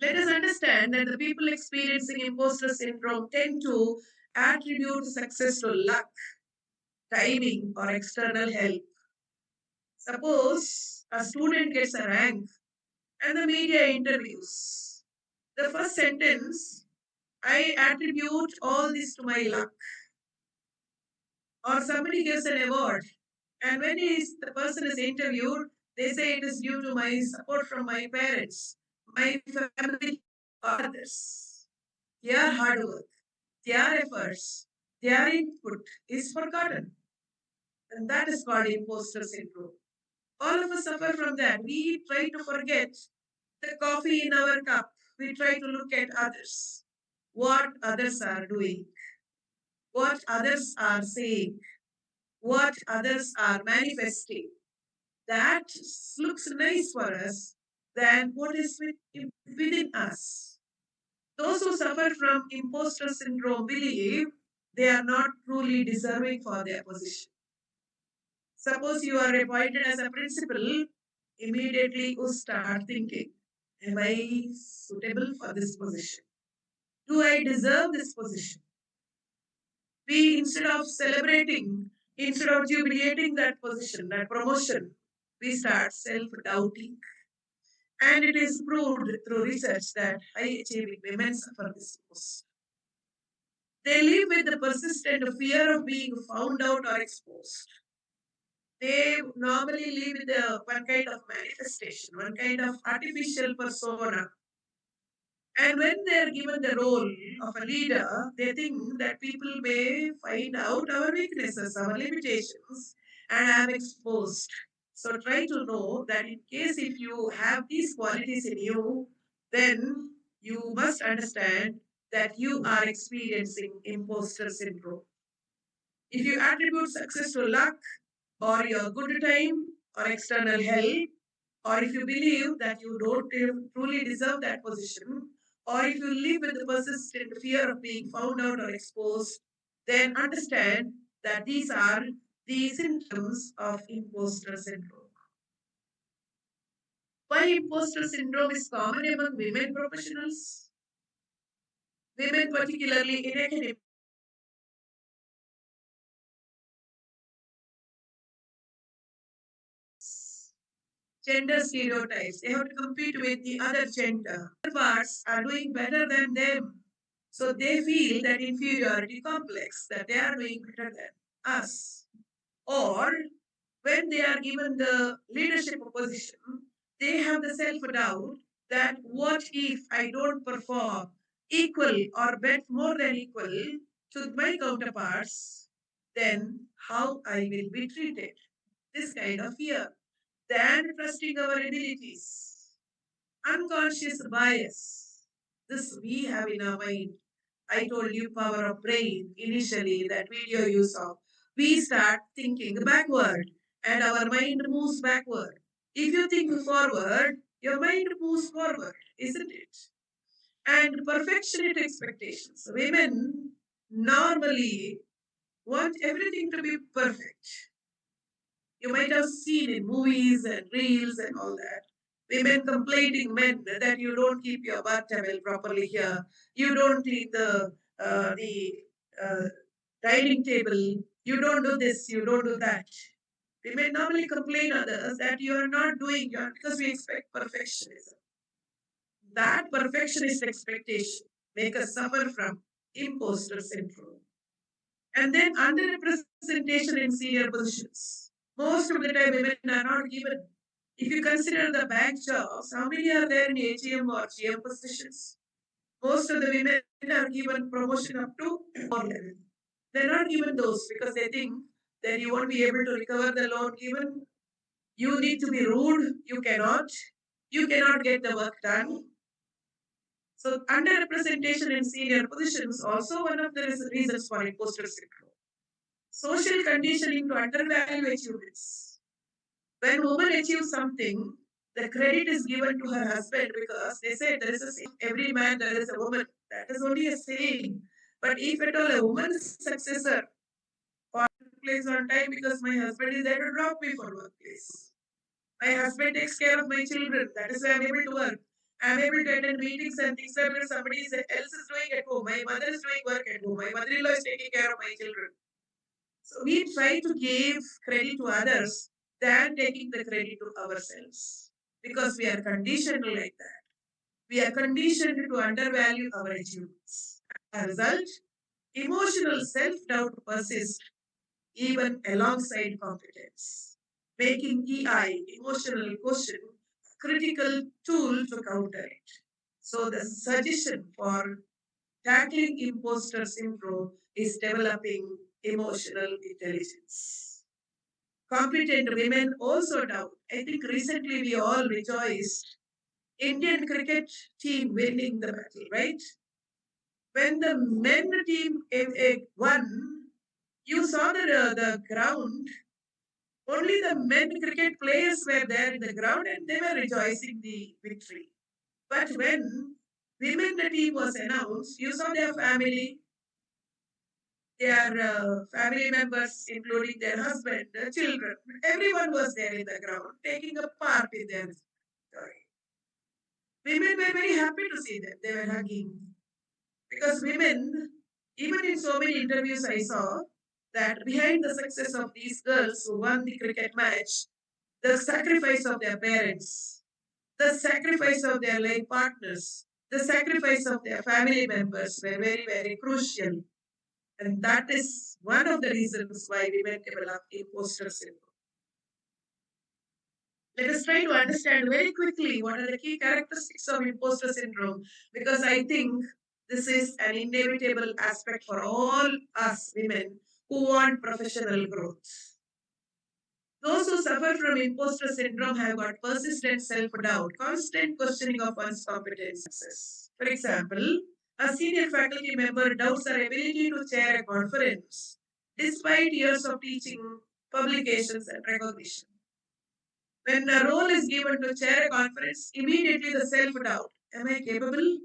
Let us understand that the people experiencing imposter syndrome tend to attribute success to luck, timing, or external help. Suppose a student gets a rank and the media interviews. The first sentence, I attribute all this to my luck. Or somebody gives an award And when the person is interviewed, they say it is due to my support from my parents, my family, or others. Their hard work, their efforts, their input is forgotten. And that is called imposter syndrome. All of us suffer from that. We try to forget the coffee in our cup. We try to look at others, what others are doing, what others are saying, what others are manifesting. That looks nice for us than what is within us. Those who suffer from imposter syndrome believe they are not truly deserving for their position. Suppose you are appointed as a principal, immediately you start thinking, am I suitable for this position? Do I deserve this position? We, instead of celebrating, instead of jubilating that position, that promotion, we start self-doubting. And it is proved through research that high achieving women suffer this most. They live with the persistent fear of being found out or exposed. They normally live with one kind of manifestation, one kind of artificial persona. And when they are given the role of a leader, they think that people may find out our weaknesses, our limitations, and I am exposed. So try to know that in case if you have these qualities in you, then you must understand that you are experiencing imposter syndrome. If you attribute success to luck, or your good time, or external help, or if you believe that you don't truly deserve that position, or if you live with the persistent fear of being found out or exposed, then understand that these are the symptoms of imposter syndrome. Why imposter syndrome is common among women professionals? Women, particularly in academia, gender stereotypes. They have to compete with the other gender. Other parts are doing better than them. So they feel that inferiority complex, that they are doing better than us. Or when they are given the leadership position, they have the self doubt that what if I don't perform equal or bet more than equal to my counterparts, then how I will be treated. This kind of fear. Than trusting our abilities. Unconscious bias. This we have in our mind. I told you power of brain initially, that video you saw. We start thinking backward and our mind moves backward. If you think forward, your mind moves forward, isn't it? And perfectionist expectations. Women normally want everything to be perfect. You might have seen in movies and reels and all that. Women complaining men that you don't keep your bath towel properly here. You don't clean the uh, dining table. You don't do this. You don't do that. Women normally complain others that you are not doing because we expect perfectionism. That perfectionist expectation make us suffer from imposter syndrome. And then underrepresentation in senior positions. Most of the time, women are not given. If you consider the bank jobs, how many are there in AGM or GM positions? Most of the women are given promotion up to more level. They're not given those because they think that you won't be able to recover the loan given. You need to be rude. You cannot. You cannot get the work done. So underrepresentation in senior positions also one of the reasons for imposter syndrome. Social conditioning to undervalue achievements. When woman achieves something, the credit is given to her husband because they say there is a saying, every man there is a woman. That is only a saying. But if at all a woman's successor for workplace on time because my husband is there to drop me for workplace. My husband takes care of my children. That is why I'm able to work. I'm able to attend meetings and things that somebody else is doing at home. My mother is doing work at home. My mother-in-law is taking care of my children. So we try to give credit to others than taking the credit to ourselves because we are conditioned like that. We are conditioned to undervalue our achievements. As a result, emotional self doubt persists even alongside competence, making EI, emotional quotient, a critical tool to counter it. So the suggestion for tackling imposter syndrome is developing emotional intelligence. Competent women also doubt. I think recently we all rejoiced Indian cricket team winning the battle, right? When the men team won, you saw the ground. Only the men cricket players were there in the ground and they were rejoicing the victory. But when women team was announced, you saw their family members, including their husband, their children, everyone was there in the ground taking a part in their story. Women were very happy to see them. They were hugging. Because women, even in so many interviews I saw, that behind the success of these girls who won the cricket match, the sacrifice of their parents, the sacrifice of their life partners, the sacrifice of their family members were very, very crucial. And that is one of the reasons why women develop imposter syndrome. Let us try to understand very quickly what are the key characteristics of imposter syndrome, because I think this is an inevitable aspect for all us women who want professional growth. Those who suffer from imposter syndrome have got persistent self doubt, constant questioning of one's competences. For example, a senior faculty member doubts her ability to chair a conference despite years of teaching, publications, and recognition. When a role is given to chair a conference, immediately the self doubt. Am I capable?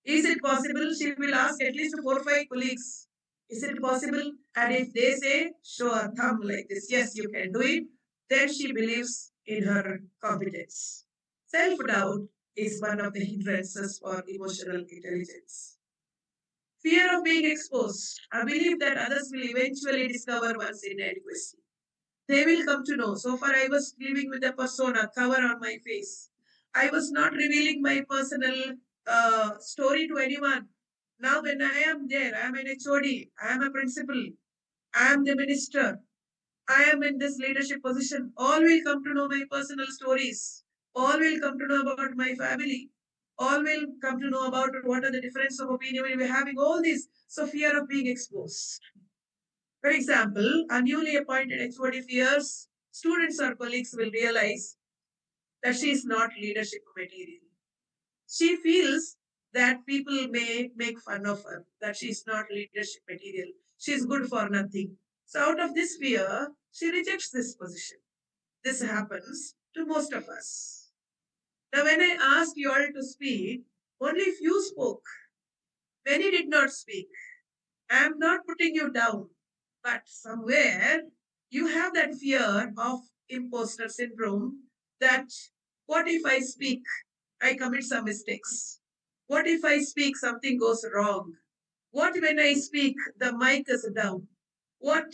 Is it possible? She will ask at least 4 or 5 colleagues. Is it possible? And if they say, show a thumb like this, yes, you can do it, then she believes in her competence. Self doubt is one of the hindrances for emotional intelligence. Fear of being exposed. I believe that others will eventually discover one's inadequacy. They will come to know. So far, I was living with a persona, cover on my face. I was not revealing my personal story to anyone. Now, when I am there, I am an HOD, I am a principal, I am the minister, I am in this leadership position. All will come to know my personal stories. All will come to know about my family. All will come to know about what are the difference of opinion we're having. All this. So, fear of being exposed. For example, a newly appointed HOD fears students or colleagues will realize that she is not leadership material. She feels that people may make fun of her, that she is not leadership material. She is good for nothing. So, out of this fear, she rejects this position. This happens to most of us. Now, when I asked you all to speak, only few spoke. Many did not speak. I am not putting you down, but somewhere you have that fear of imposter syndrome that what if I speak, I commit some mistakes? What if I speak, something goes wrong? What when I speak, the mic is down? What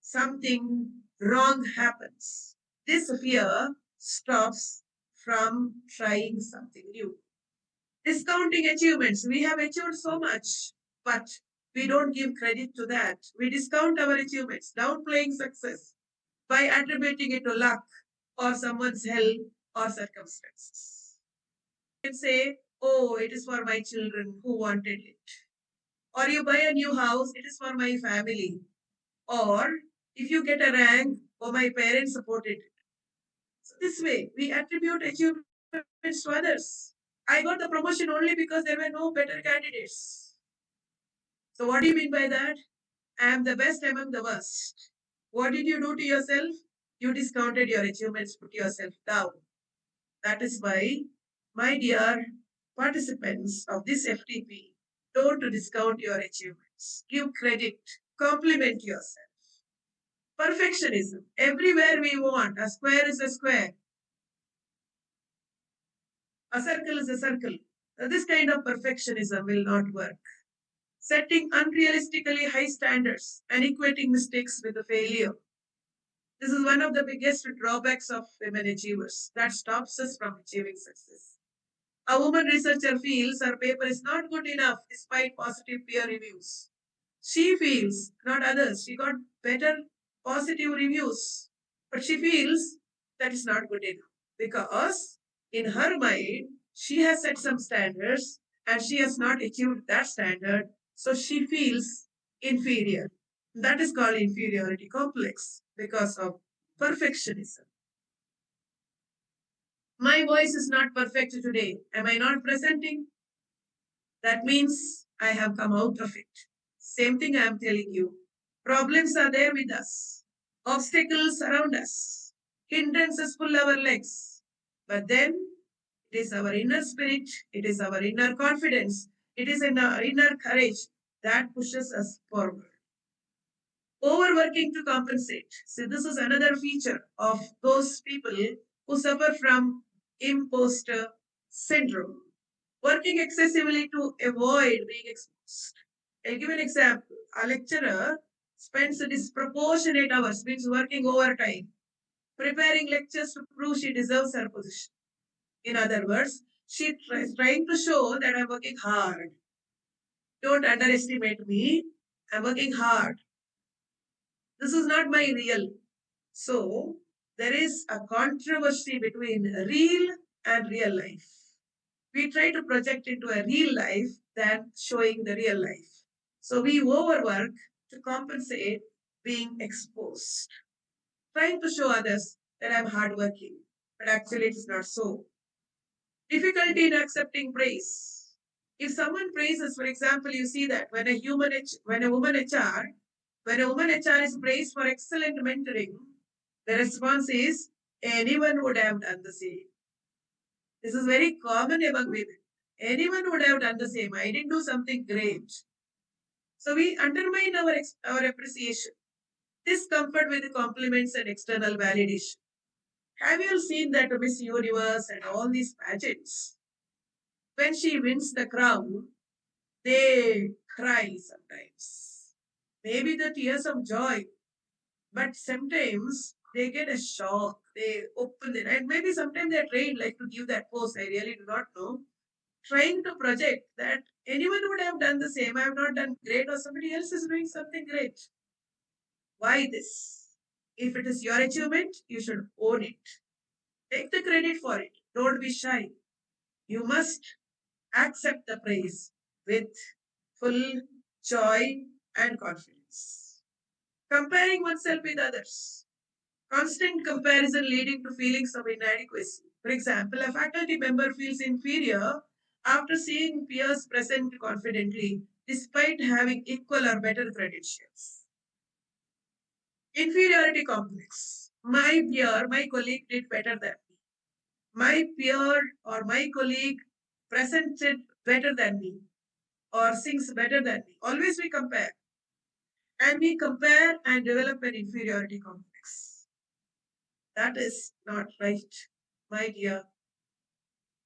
something wrong happens? This fear stops from trying something new. Discounting achievements. We have achieved so much, but we don't give credit to that. We discount our achievements, downplaying success by attributing it to luck or someone's help or circumstances. You can say, oh, it is for my children who wanted it. Or you buy a new house, it is for my family. Or if you get a rank, oh, my parents supported it. So this way, we attribute achievements to others. I got the promotion only because there were no better candidates. So, what do you mean by that? I am the best among the worst. What did you do to yourself? You discounted your achievements, put yourself down. That is why, my dear participants of this FTP, don't discount your achievements. Give credit, compliment yourself. Perfectionism. Everywhere we want, a square is a square, a circle is a circle. This kind of perfectionism will not work. Setting unrealistically high standards and equating mistakes with a failure. This is one of the biggest drawbacks of women achievers that stops us from achieving success. A woman researcher feels her paper is not good enough despite positive peer reviews. She feels, not others. She got better positive reviews, but she feels that is not good enough because in her mind, she has set some standards and she has not achieved that standard. So she feels inferior. That is called inferiority complex because of perfectionism. My voice is not perfect today. Am I not presenting? That means I have come out of it. Same thing I am telling you. Problems are there with us. Obstacles around us. Hindrances pull our legs. But then it is our inner spirit, it is our inner confidence, it is in our inner courage that pushes us forward. Overworking to compensate. So this is another feature of those people who suffer from imposter syndrome. Working excessively to avoid being exposed. I'll give an example. A lecturer spends disproportionate hours, means working overtime, preparing lectures to prove she deserves her position. In other words, she is trying to show that I'm working hard. Don't underestimate me. I'm working hard. This is not my real. So there is a controversy between real and real life. We try to project into a real life than showing the real life. So we overwork to compensate being exposed, trying to show others that I'm hardworking, but actually it is not so. Difficulty in accepting praise. If someone praises, for example, you see that when a woman HR is praised for excellent mentoring, the response is anyone would have done the same. This is very common among women. Anyone would have done the same. I didn't do something great. So we undermine our appreciation, discomfort with compliments and external validation. Have you seen that Miss Universe and all these pageants? When she wins the crown, they cry sometimes. Maybe the tears of joy, but sometimes they get a shock. They open it, and maybe sometimes they're trained like to give that pose. I really do not know. Trying to project that anyone would have done the same. I have not done great, or somebody else is doing something great. Why this? If it is your achievement, you should own it. Take the credit for it. Don't be shy. You must accept the praise with full joy and confidence. Comparing oneself with others. Constant comparison leading to feelings of inadequacy. For example, a faculty member feels inferior after seeing peers present confidently despite having equal or better credentials. Inferiority complex. My colleague did better than me. My peer or my colleague presented better than me or sings better than me. Always we compare. And we compare and develop an inferiority complex. That is not right, my dear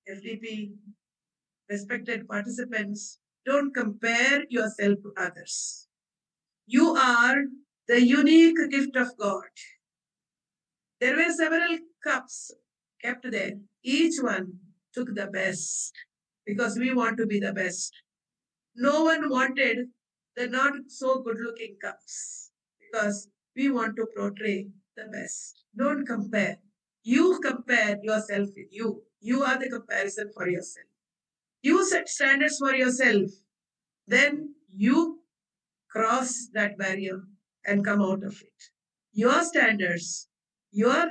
FDP, respected participants. Don't compare yourself to others. You are the unique gift of God. There were several cups kept there. Each one took the best because we want to be the best. No one wanted the not so good looking cups because we want to portray the best. Don't compare. You compare yourself with you. You are the comparison for yourself. You set standards for yourself. Then you cross that barrier and come out of it. Your standards, your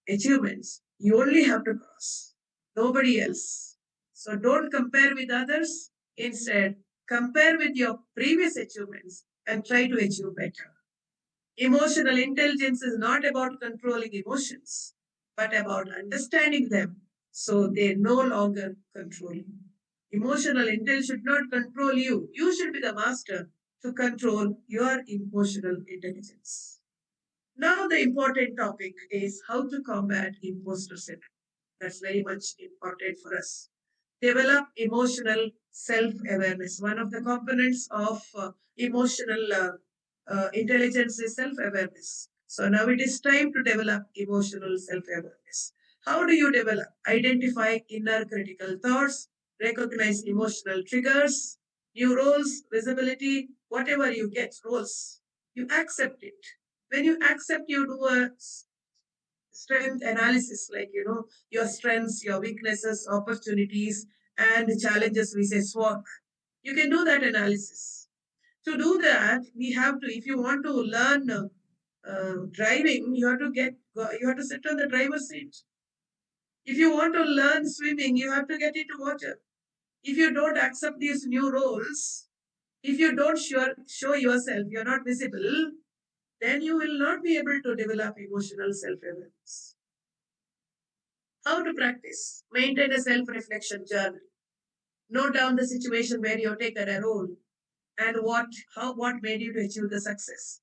achievements, you only have to cross. Nobody else. So don't compare with others. Instead, compare with your previous achievements and try to achieve better. Emotional intelligence is not about controlling emotions, but about understanding them so they no longer control you. Emotional intelligence should not control you. You should be the master to control your emotional intelligence. Now, the important topic is how to combat imposter syndrome. That's very much important for us. Develop emotional self awareness. One of the components of emotional intelligence is self awareness. So now it is time to develop emotional self awareness. How do you develop? Identify inner critical thoughts, recognize emotional triggers, New roles, visibility, whatever you get, roles, you accept it. When you accept, you do a strength analysis, like, your strengths, your weaknesses, opportunities, and challenges, we say SWOT. You can do that analysis. To do that, we have to, if you want to learn driving, you have to sit on the driver's seat. If you want to learn swimming, you have to get into water. If you don't accept these new roles, if you don't show yourself, you're not visible, then you will not be able to develop emotional self-awareness. How to practice? Maintain a self-reflection journal. Note down the situation where you've taken a role and what made you to achieve the success.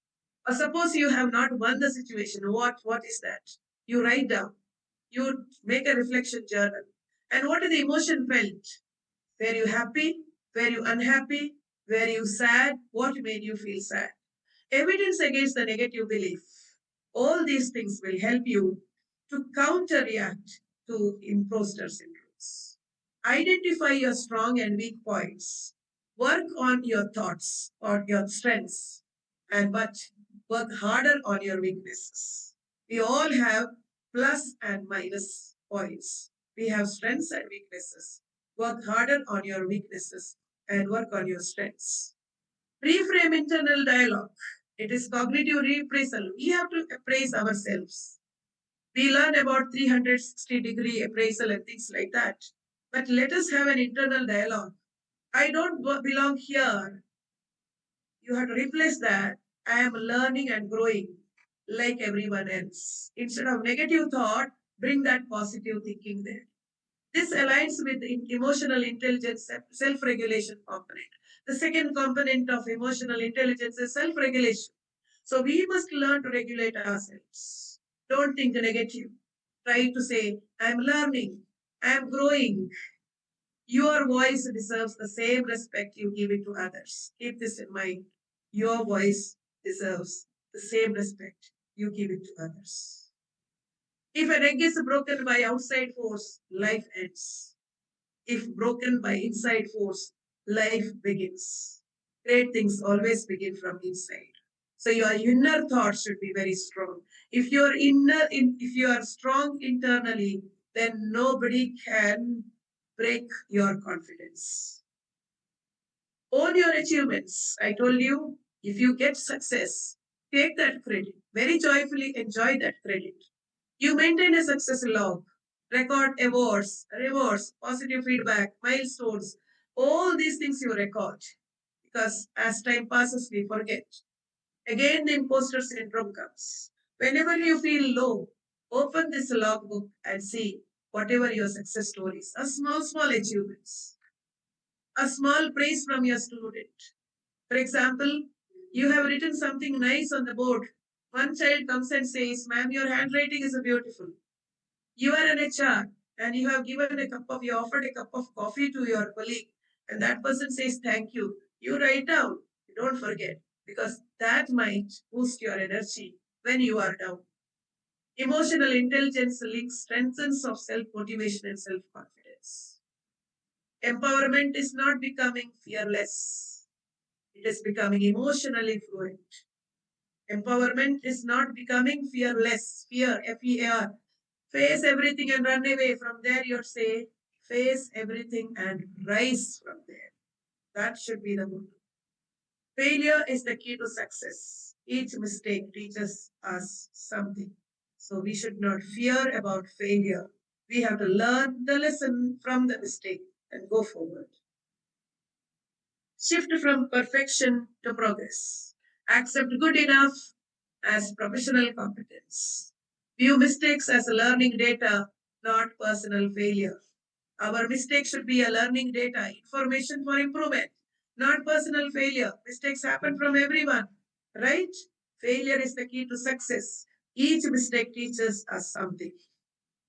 Or suppose you have not won the situation, what is that? You write down. You make a reflection journal. And what is the emotion felt? Were you happy? Were you unhappy? Were you sad? What made you feel sad? Evidence against the negative belief. All these things will help you to counter-react to imposter syndromes. Identify your strong and weak points. Work on your thoughts or your strengths, but work harder on your weaknesses. We all have plus and minus points. We have strengths and weaknesses. Work harder on your weaknesses and work on your strengths. Reframe internal dialogue. It is cognitive reappraisal. We have to appraise ourselves. We learn about 360-degree appraisal and things like that. But let us have an internal dialogue. I don't belong here. You have to replace that. I am learning and growing like everyone else. Instead of negative thought, bring that positive thinking there. This aligns with emotional intelligence, self-regulation component. The second component of emotional intelligence is self-regulation. So we must learn to regulate ourselves. Don't think negative. Try to say, I'm learning, I'm growing. Your voice deserves the same respect you give it to others. Keep this in mind. Your voice deserves the same respect you give it to others. If an egg is broken by outside force, life ends. If broken by inside force, life begins. Great things always begin from inside. So your inner thoughts should be very strong. If you are strong internally, then nobody can break your confidence. Own your achievements. I told you, if you get success, take that credit. Very joyfully enjoy that credit. You maintain a success log, record awards, rewards, positive feedback, milestones, all these things you record. Because as time passes, we forget. Again, the imposter syndrome comes. Whenever you feel low, open this logbook and see whatever your success stories are, small achievements, a small praise from your student. For example, you have written something nice on the board. One child comes and says, "Ma'am, your handwriting is beautiful." You are an HR and you have you offered a cup of coffee to your colleague, and that person says thank you. You write down, you don't forget, because that might boost your energy when you are down. Emotional intelligence links strengthens of self-motivation and self-confidence. Empowerment is not becoming fearless. It is becoming emotionally fluent. Empowerment is not becoming fearless. Fear, F-E-A-R. Face everything and run away. From there, you'd say, face everything and rise from there. That should be the motto. Failure is the key to success. Each mistake teaches us something. So we should not fear about failure. We have to learn the lesson from the mistake and go forward. Shift from perfection to progress. Accept good enough as professional competence. View mistakes as learning data, not personal failure. Our mistake should be a learning data, information for improvement, not personal failure. Mistakes happen from everyone, right? Failure is the key to success. Each mistake teaches us something.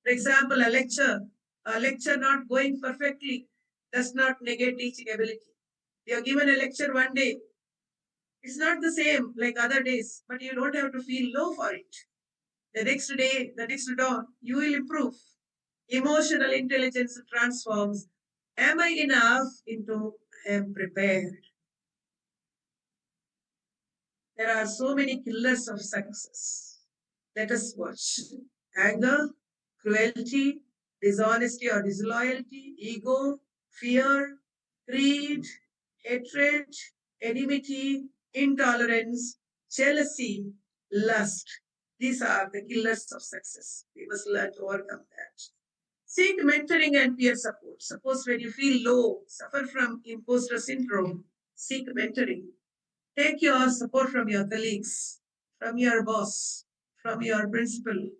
For example, a lecture not going perfectly does not negate teaching ability. You are given a lecture one day, it's not the same like other days, but you don't have to feel low for it. The next day, the next dawn, you will improve. Emotional intelligence transforms am I enough into I am prepared. There are so many killers of success. Let us watch. Anger, cruelty, dishonesty or disloyalty, ego, fear, greed, hatred, enmity, intolerance, jealousy, lust. These are the killers of success. We must learn to overcome that. Seek mentoring and peer support. Suppose when you feel low, suffer from imposter syndrome, seek mentoring. Take your support from your colleagues, from your boss, from your principal,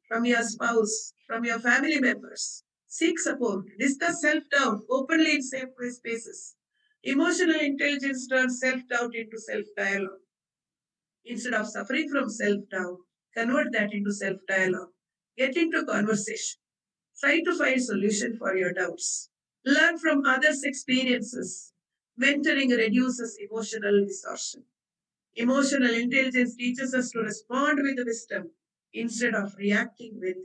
from your spouse, from your family members. Seek support. Discuss self-doubt openly in safe spaces. Emotional intelligence turns self-doubt into self-dialogue. Instead of suffering from self-doubt, convert that into self-dialogue. Get into conversation. Try to find solution for your doubts. Learn from others' experiences. Mentoring reduces emotional distortion. Emotional intelligence teaches us to respond with wisdom instead of reacting with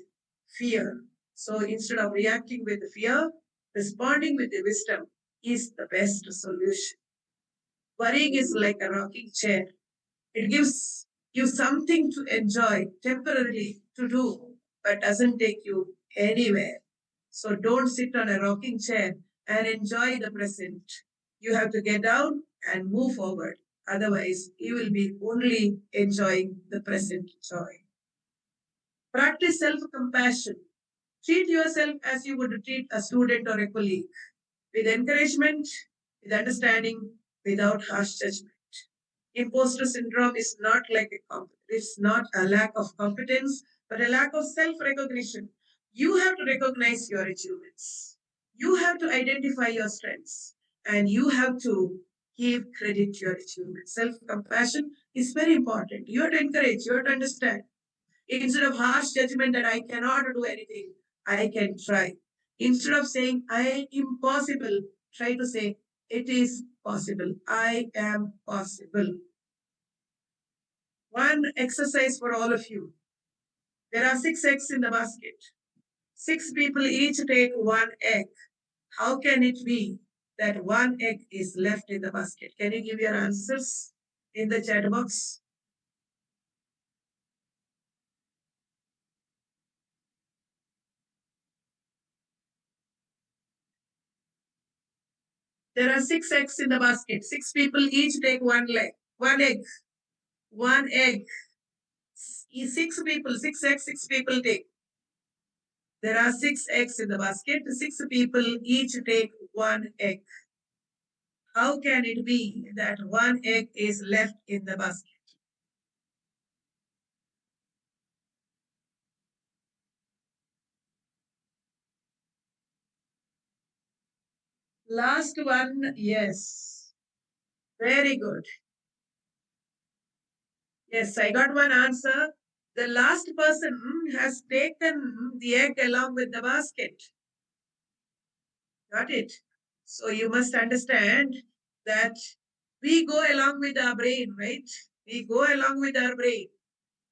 fear. So instead of reacting with fear, responding with the wisdom is the best solution. Worrying is like a rocking chair. It gives you something to enjoy temporarily to do, but doesn't take you anywhere. So don't sit on a rocking chair and enjoy the present. You have to get down and move forward. Otherwise, you will be only enjoying the present joy. Practice self-compassion. Treat yourself as you would treat a student or a colleague, with encouragement, with understanding, without harsh judgment. Imposter syndrome is not like it's not a lack of competence, but a lack of self-recognition. You have to recognize your achievements. You have to identify your strengths, and you have to give credit to your achievements. Self-compassion is very important. You have to encourage. You have to understand. Instead of harsh judgment that I cannot do anything, I can try. Instead of saying I impossible, try to say it is possible. I am possible. One exercise for all of you. There are 6 eggs in the basket. 6 people each take 1 egg. How can it be that 1 egg is left in the basket? Can you give your answers in the chat box? There are 6 eggs in the basket. 6 people each take 1 leg, 1 egg. 1 egg. 6 people, 6 eggs, 6 people take. There are 6 eggs in the basket. 6 people each take 1 egg. How can it be that 1 egg is left in the basket? Last one, yes. Very good. Yes, I got one answer. The last person has taken the egg along with the basket. Got it? So you must understand that we go along with our brain, right? We go along with our brain.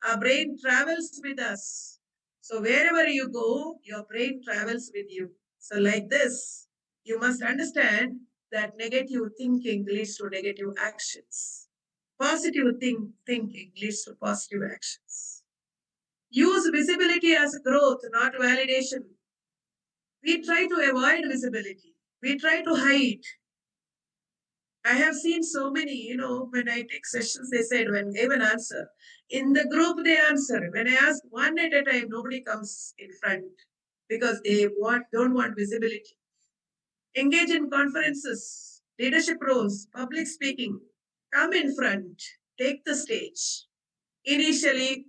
Our brain travels with us. So wherever you go, your brain travels with you. So like this, you must understand that negative thinking leads to negative actions. Positive thinking leads to positive actions. Use visibility as growth, not validation. We try to avoid visibility. We try to hide. I have seen so many, when I take sessions, they said, when give an answer. In the group, they answer. When I ask one at a time, nobody comes in front because they don't want visibility. Engage in conferences, leadership roles, public speaking. Come in front, take the stage. Initially,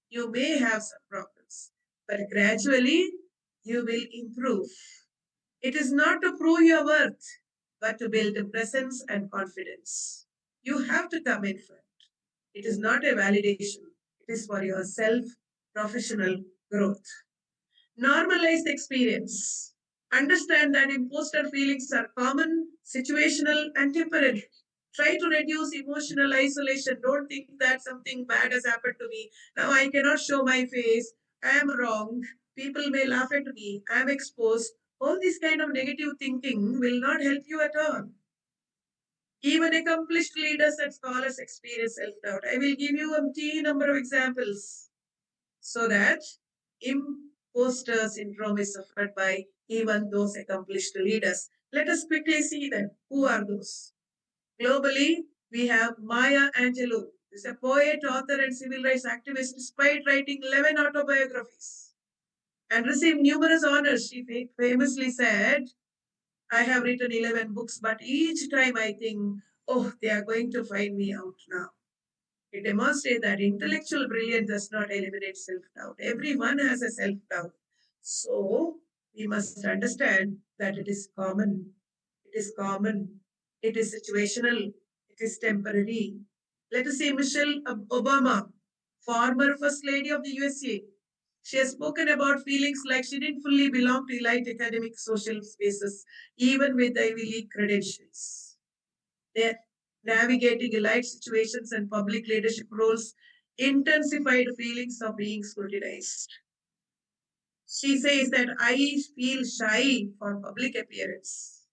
you may have some problems, but gradually you will improve. It is not to prove your worth, but to build a presence and confidence. You have to come in front. It is not a validation. It is for your self-professional growth. Normalize the experience. Understand that imposter feelings are common, situational, and temporary. Try to reduce emotional isolation. Don't think that something bad has happened to me. Now I cannot show my face. I am wrong. People may laugh at me. I am exposed. All this kind of negative thinking will not help you at all. Even accomplished leaders and scholars experience self-doubt. I will give you a T number of examples so that imposter syndrome is suffered by even those accomplished leaders. Let us quickly see them. Who are those? Globally, we have Maya Angelou. She's a poet, author, and civil rights activist despite writing 11 autobiographies and received numerous honors. She famously said, I have written 11 books, but each time I think, oh, they are going to find me out now. It demonstrates that intellectual brilliance does not eliminate self-doubt. Everyone has a self-doubt. So we must understand that it is common. It is common. It is situational. It is temporary. Let us say Michelle Obama, former First Lady of the USA. She has spoken about feelings like she didn't fully belong to elite academic social spaces, even with Ivy League credentials. They're navigating elite situations and public leadership roles intensified feelings of being scrutinized. She says that I feel shy for public appearance.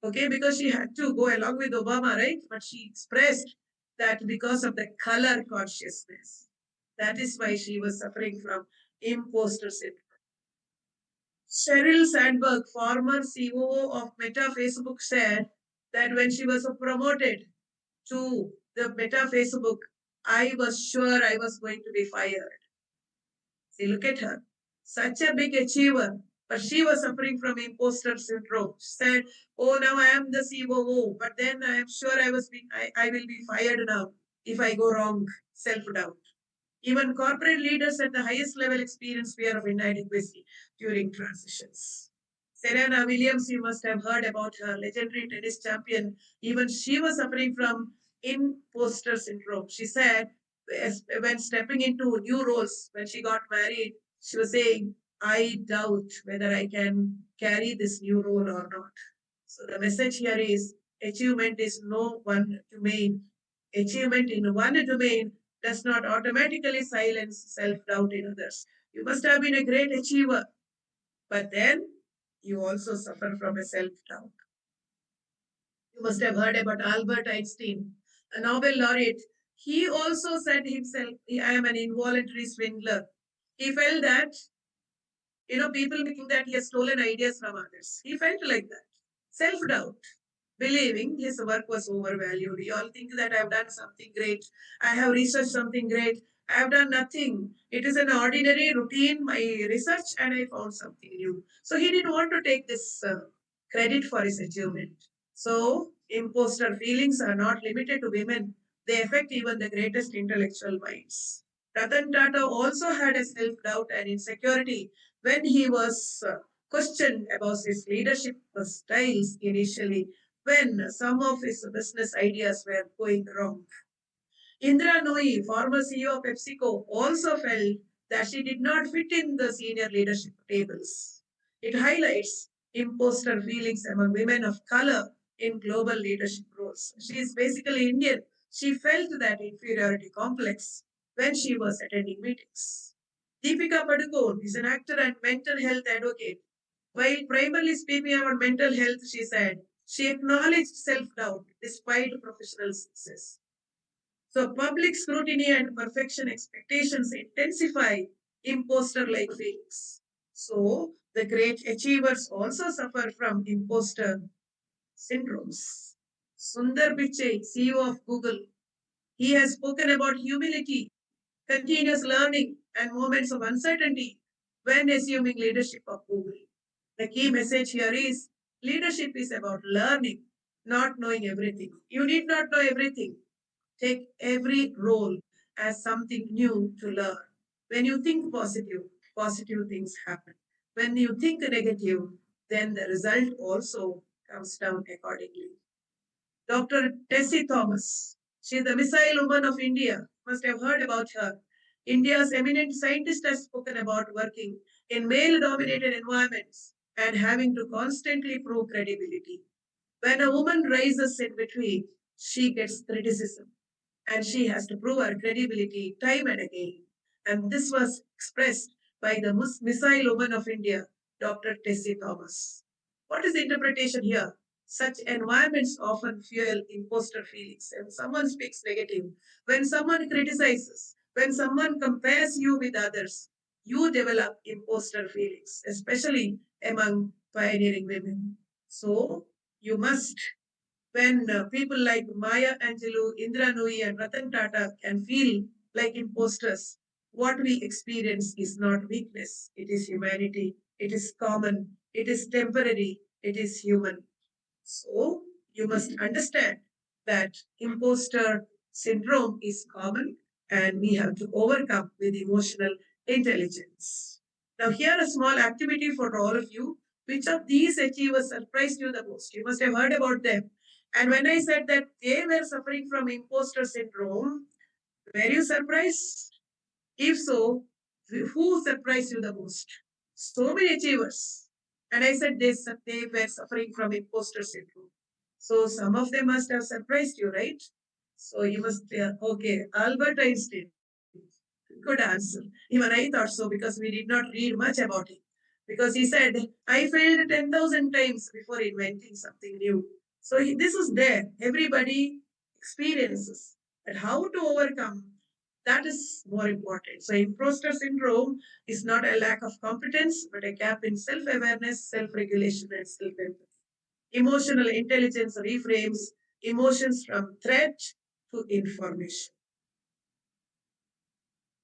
Okay, because she had to go along with Obama, right? But she expressed that because of the color consciousness. That is why she was suffering from imposter syndrome. Sheryl Sandberg, former COO of Meta Facebook, said that when she was promoted to the Meta Facebook, I was sure I was going to be fired. See, look at her. Such a big achiever, but she was suffering from imposter syndrome. She said, oh, now I am the COO, but then I am sure I will be fired now if I go wrong. Self-doubt. Even corporate leaders at the highest level experience fear of inadequacy during transitions. Serena Williams, you must have heard about her, legendary tennis champion. Even she was suffering from imposter syndrome. She said, when stepping into new roles, when she got married, she was saying, I doubt whether I can carry this new role or not. So the message here is achievement is no one domain. Achievement in one domain does not automatically silence self-doubt in others. You must have been a great achiever, but then you also suffer from a self-doubt. You must have heard about Albert Einstein, a Nobel laureate. He also said himself, I am an involuntary swindler. He felt that, people thinking that he has stolen ideas from others. He felt like that. Self-doubt, believing his work was overvalued. You all think that I've done something great. I have researched something great. I have done nothing. It is an ordinary routine, my research, and I found something new. So he didn't want to take this credit for his achievement. So imposter feelings are not limited to women. They affect even the greatest intellectual minds. Ratan Tata also had a self-doubt and insecurity when he was questioned about his leadership styles initially when some of his business ideas were going wrong. Indra Nooyi, former CEO of PepsiCo, also felt that she did not fit in the senior leadership tables. It highlights imposter feelings among women of color in global leadership roles. She is basically Indian. She felt that inferiority complex when she was attending meetings. Deepika Padukone is an actor and mental health advocate. While primarily speaking about mental health, she said she acknowledged self-doubt despite professional success. So public scrutiny and perfection expectations intensify imposter-like feelings. So the great achievers also suffer from imposter syndromes. Sundar Pichai, CEO of Google, he has spoken about humility, continuous learning, and moments of uncertainty when assuming leadership of Google. The key message here is leadership is about learning, not knowing everything. You need not know everything. Take every role as something new to learn. When you think positive, positive things happen. When you think negative, then the result also comes down accordingly. Dr. Tessie Thomas, she is the missile woman of India. Must have heard about her. India's eminent scientist has spoken about working in male-dominated environments and having to constantly prove credibility. When a woman rises in between, she gets criticism and she has to prove her credibility time and again. And this was expressed by the missile woman of India Dr. Tessie Thomas. What is the interpretation here? Such environments often fuel imposter feelings. When someone speaks negative, when someone criticizes, when someone compares you with others, you develop imposter feelings, especially among pioneering women. So you must, when people like Maya Angelou, Indra Nooyi, and Ratan Tata can feel like imposters, what we experience is not weakness, it is humanity, it is common, it is temporary, it is human. So you must understand that imposter syndrome is common and we have to overcome with emotional intelligence. Now, here a small activity for all of you. Which of these achievers surprised you the most? You must have heard about them. And when I said that they were suffering from imposter syndrome, were you surprised? If so, who surprised you the most? So many achievers. And I said they were suffering from imposter syndrome. So some of them must have surprised you, right? So you must, okay, Albert Einstein. Good answer. Even I thought so because we did not read much about him. Because he said, I failed 10,000 times before inventing something new. So this is there. Everybody experiences. But how to overcome, that is more important. So imposter syndrome is not a lack of competence, but a gap in self-awareness, self-regulation, and self-empathy. Emotional intelligence reframes emotions from threat to information.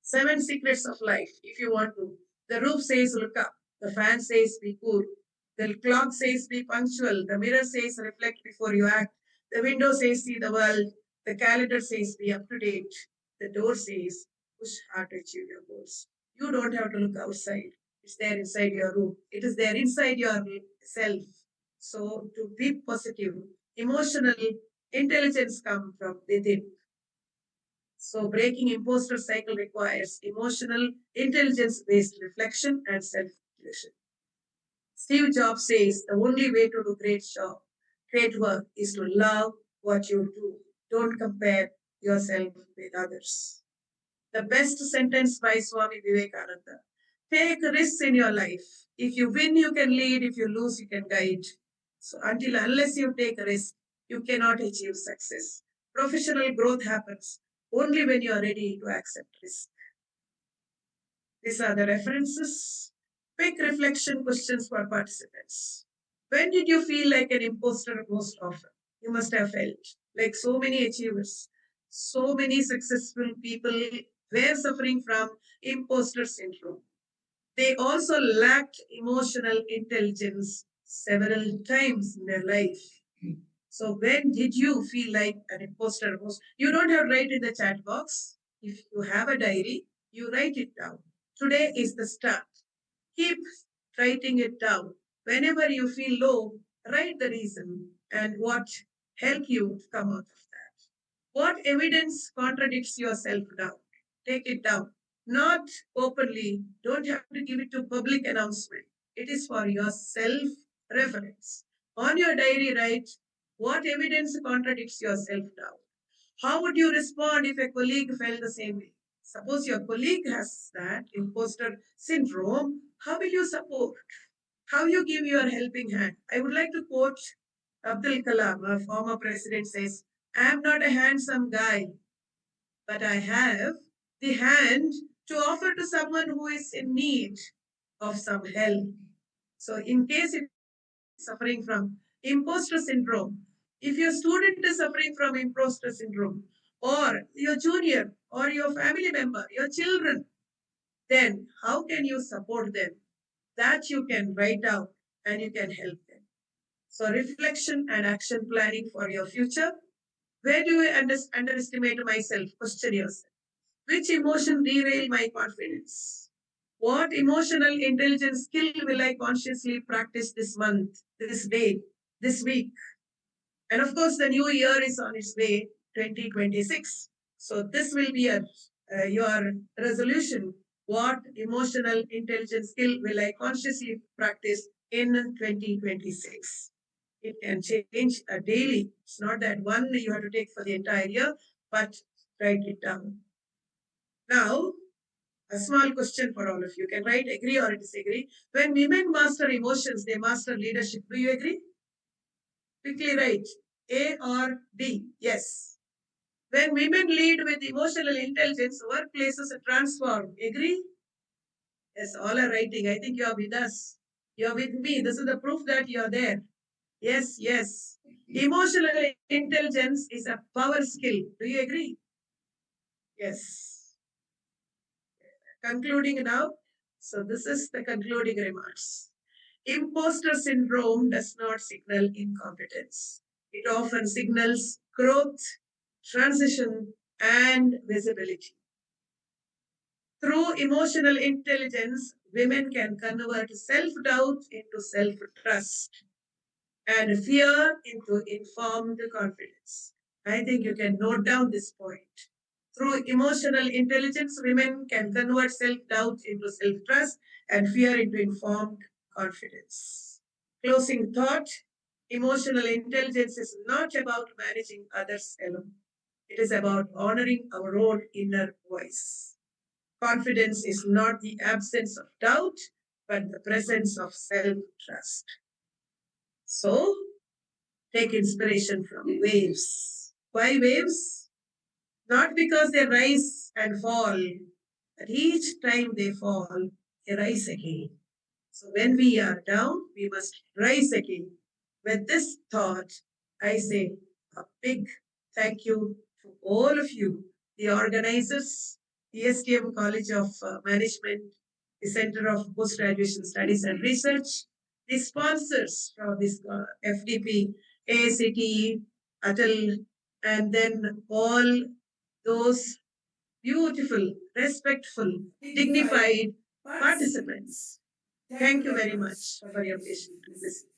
7 secrets of life, if you want to. The roof says look up. The fan says be cool. The clock says be punctual. The mirror says reflect before you act. The window says see the world. The calendar says be up to date. The door says push hard to achieve your goals. You don't have to look outside. It's there inside your room. It is there inside yourself. So to be positive, emotional intelligence comes from within. So breaking imposter cycle requires emotional intelligence-based reflection and self-reflection. Steve Jobs says the only way to do great work is to love what you do. Don't compare yourself with others. The best sentence by Swami Vivekananda. Take risks in your life. If you win, you can lead. If you lose, you can guide. So unless you take a risk, you cannot achieve success. Professional growth happens only when you are ready to accept risk. These are the references. Quick reflection questions for participants. When did you feel like an imposter most often? You must have felt like so many achievers, so many successful people were suffering from imposter syndrome. They also lacked emotional intelligence several times in their life. So when did you feel like an imposter most? You don't have to write in the chat box. If you have a diary, you write it down. Today is the start. Keep writing it down. Whenever you feel low, write the reason and what helped you to come out of that. What evidence contradicts your self-doubt? Take it down. Not openly. Don't have to give it to public announcement. It is for your self-reference. On your diary, write what evidence contradicts your self-doubt. How would you respond if a colleague felt the same way? Suppose your colleague has that imposter syndrome, how will you support? How you give your helping hand? I would like to quote Abdul Kalam, a former president, says, I am not a handsome guy, but I have the hand to offer to someone who is in need of some help. So in case if suffering from imposter syndrome, if your student is suffering from imposter syndrome, or your junior, or your family member, your children, then how can you support them? That you can write out and you can help them. So reflection and action planning for your future. Where do I underestimate myself? Question yourself. Which emotion derail my confidence? What emotional intelligence skill will I consciously practice this month, this day, this week? And of course, the new year is on its way, 2026. So this will be your resolution. What emotional intelligence skill will I consciously practice in 2026? It can change daily. It's not that one you have to take for the entire year, but write it down. Now, A small question for all of you. You can write agree or disagree. When women master emotions, they master leadership. Do you agree? Quickly write A or D. Yes. When women lead with emotional intelligence, workplaces are transformed. Agree? Yes, all are writing. I think you are with us. You are with me. This is the proof that you are there. Yes, yes. Emotional intelligence is a power skill. Do you agree? Yes. Concluding now. So, this is the concluding remarks. Imposter syndrome does not signal incompetence, it often signals growth, transition, and visibility. Through emotional intelligence, women can convert self doubt into self trust and fear into informed confidence. I think you can note down this point. Through emotional intelligence, women can convert self doubt into self trust and fear into informed confidence. Closing thought, emotional intelligence is not about managing others alone, it is about honoring our own inner voice. Confidence is not the absence of doubt, but the presence of self trust. So, take inspiration from waves. Why waves? Not because they rise and fall, but each time they fall, they rise again. So when we are down, we must rise again. With this thought, I say a big thank you to all of you, the organizers, the STM College of Management, the Center of Postgraduation Studies and Research, the sponsors from this FDP, AICTE, ATAL, and then all those beautiful, respectful, dignified participants. Thank you very much for your patient listening.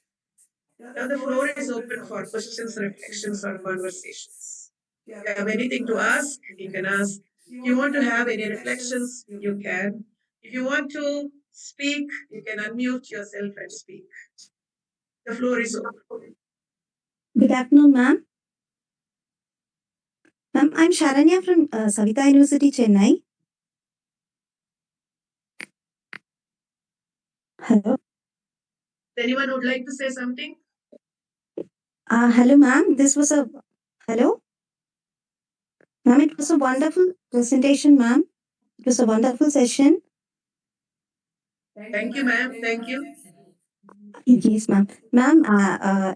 Now the floor is open for questions, reflections, or conversations. If you have anything to ask, you can ask. If you want to have any reflections, you can. If you want to speak, you can unmute yourself and speak. The floor is open. Good afternoon, ma'am. Ma'am, I'm Sharanya from Savita University, Chennai. Hello. Anyone would like to say something? Hello, ma'am. This was a hello, ma'am. It was a wonderful presentation, ma'am. It was a wonderful session. Thank you, ma'am. Thank you. Yes, ma'am. Ma'am,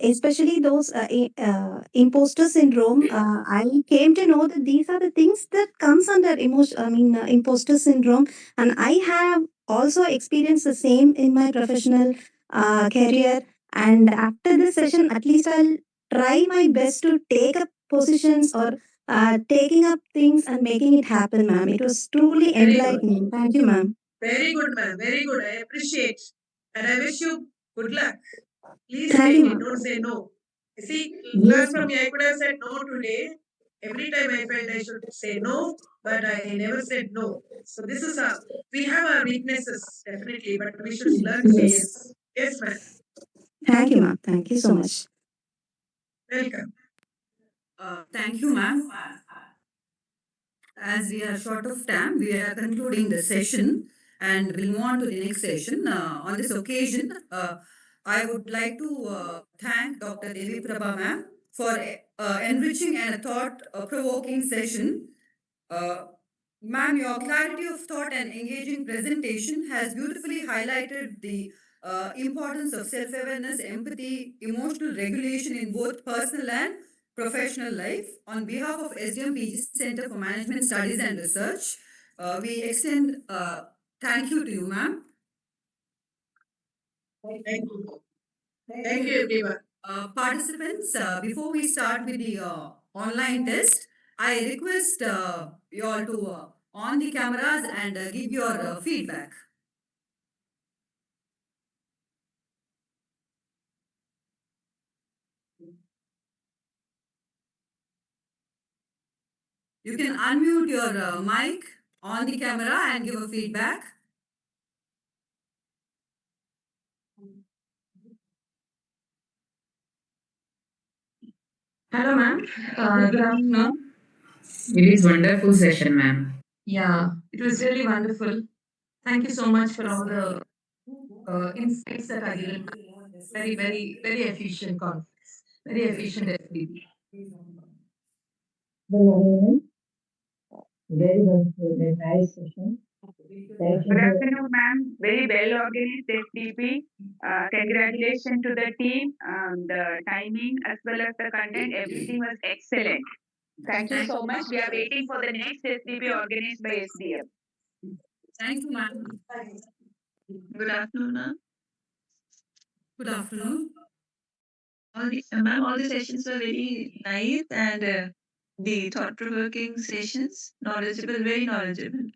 especially those imposter syndrome, I came to know that these are the things that comes under emotion. I mean, imposter syndrome, and I have also experienced the same in my professional career. And after this session, at least I'll try my best to take up positions or taking up things and making it happen, ma'am. It was truly Very good. enlightening. Thank you, ma'am. Very good, ma'am. Very good. I appreciate. And I wish you good luck. Please Thank make you, it. ma'am. Don't say no. You see, learn Yes, from ma'am. me. I could have said no today. Every time I felt I should say no, but I never said no. So this is how we have our weaknesses, definitely, but we should learn to say Yes. yes. Yes, ma'am. Thank you, ma'am. Thank you so much. Welcome. Thank you, ma'am. As we are short of time, we are concluding the session and we'll move on to the next session. On this occasion, I would like to thank Dr. Devi Prabha ma'am for enriching and a thought-provoking session. Uh, Ma'am, your clarity of thought and engaging presentation has beautifully highlighted the importance of self awareness, empathy, emotional regulation in both personal and professional life. On behalf of SDM Center for Management Studies and Research, we extend thank you to you, ma'am. Thank you. Thank you, everyone. Participants, before we start with the online test, I request you all to on the cameras and give your feedback. You can unmute your mic on the camera and give a feedback. Hello, ma'am. Good afternoon. It is wonderful session, ma'am. Yeah, It was really wonderful. Thank you so much for all the insights that are given. Very, very, very efficient conference. Very efficient FDP. Good morning. Very wonderful, very nice session. Thank Good you. afternoon, ma'am. Very well organized FDP. Congratulations to the team. The timing as well as the content, everything was excellent. Thank you so much. We are waiting for the next FDP organized by SDM. Thank you, ma'am. Good afternoon, ma'am. Good afternoon. Ma'am, all the sessions were very nice and the thought-provoking sessions, knowledgeable, very knowledgeable.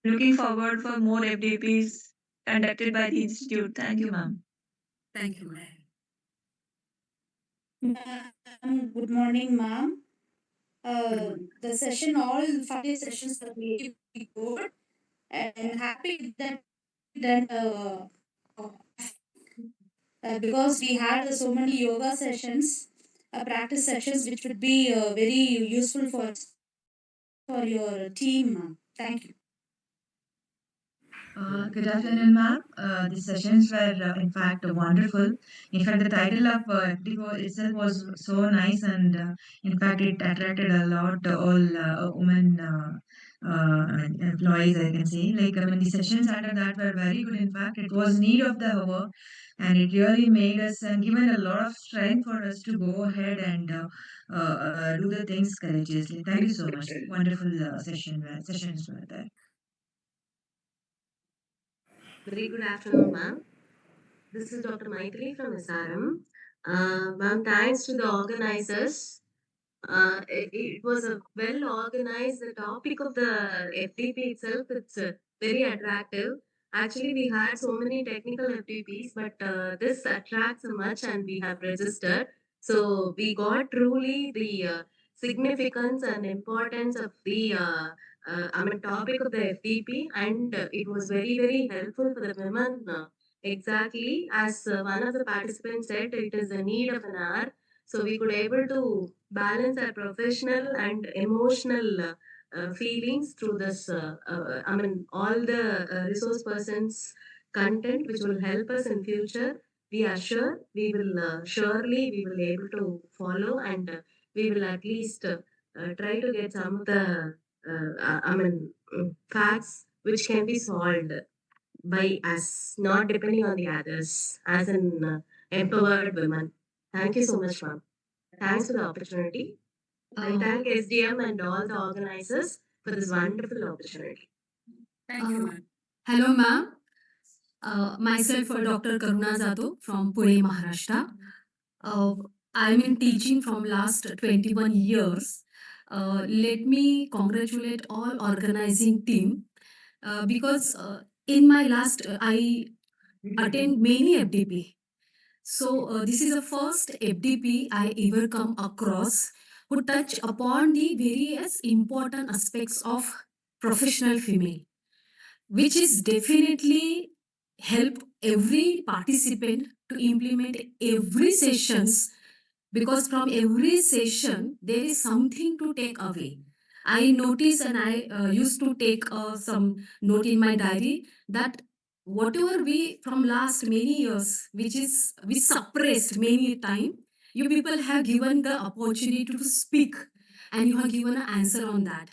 Looking forward for more FDPs conducted by the institute. Thank you, ma'am. Thank you, ma'am. Ma'am, good morning, ma'am. The session, all 5 sessions were really good, and happy that because we had so many yoga sessions, practice sessions, which would be very useful for your team, ma'am. Thank you. Good afternoon, ma'am. The sessions were, in fact, wonderful. In fact, the title of FDO itself was so nice, and in fact, it attracted a lot all women employees. I can say, like, I mean, the sessions under that were very good. In fact, it was need of the hour, and it really made us and given a lot of strength for us to go ahead and do the things courageously. Thank you so much. Wonderful sessions were there. Very good afternoon, ma'am. This is Dr. Maitri from SRM. Ma'am, thanks to the organizers. It was a well organized. The topic of the FDP itself, it's very attractive. Actually, we had so many technical FDPs, but this attracts much, and we have registered. So we got truly the significance and importance of the topic of the FDP, and it was very very helpful for the women. Exactly as one of the participants said, it is the need of an hour. So we could able to balance our professional and emotional feelings through this. All the resource persons content which will help us in future. We are sure we will surely we will able to follow, and we will at least try to get some of the facts which can be solved by us, not depending on the others, as an empowered women. Thank you so much, ma'am. Thanks for the opportunity. I thank SDM and all the organizers for this wonderful opportunity. Thank you, ma'am. Hello, ma'am. Myself, Dr. Karuna Jadhav from Pune, Maharashtra. I'm in teaching from last 21 years. Let me congratulate all organizing team because in my last I attend many FDP. So this is the first FDP I ever come across who touch upon the various important aspects of professional female, which is definitely help every participant to implement every sessions, because from every session there is something to take away. I notice, and I used to take some note in my diary, that whatever we from last many years, which is we suppressed many time, you people have given the opportunity to speak, and you have given an answer on that.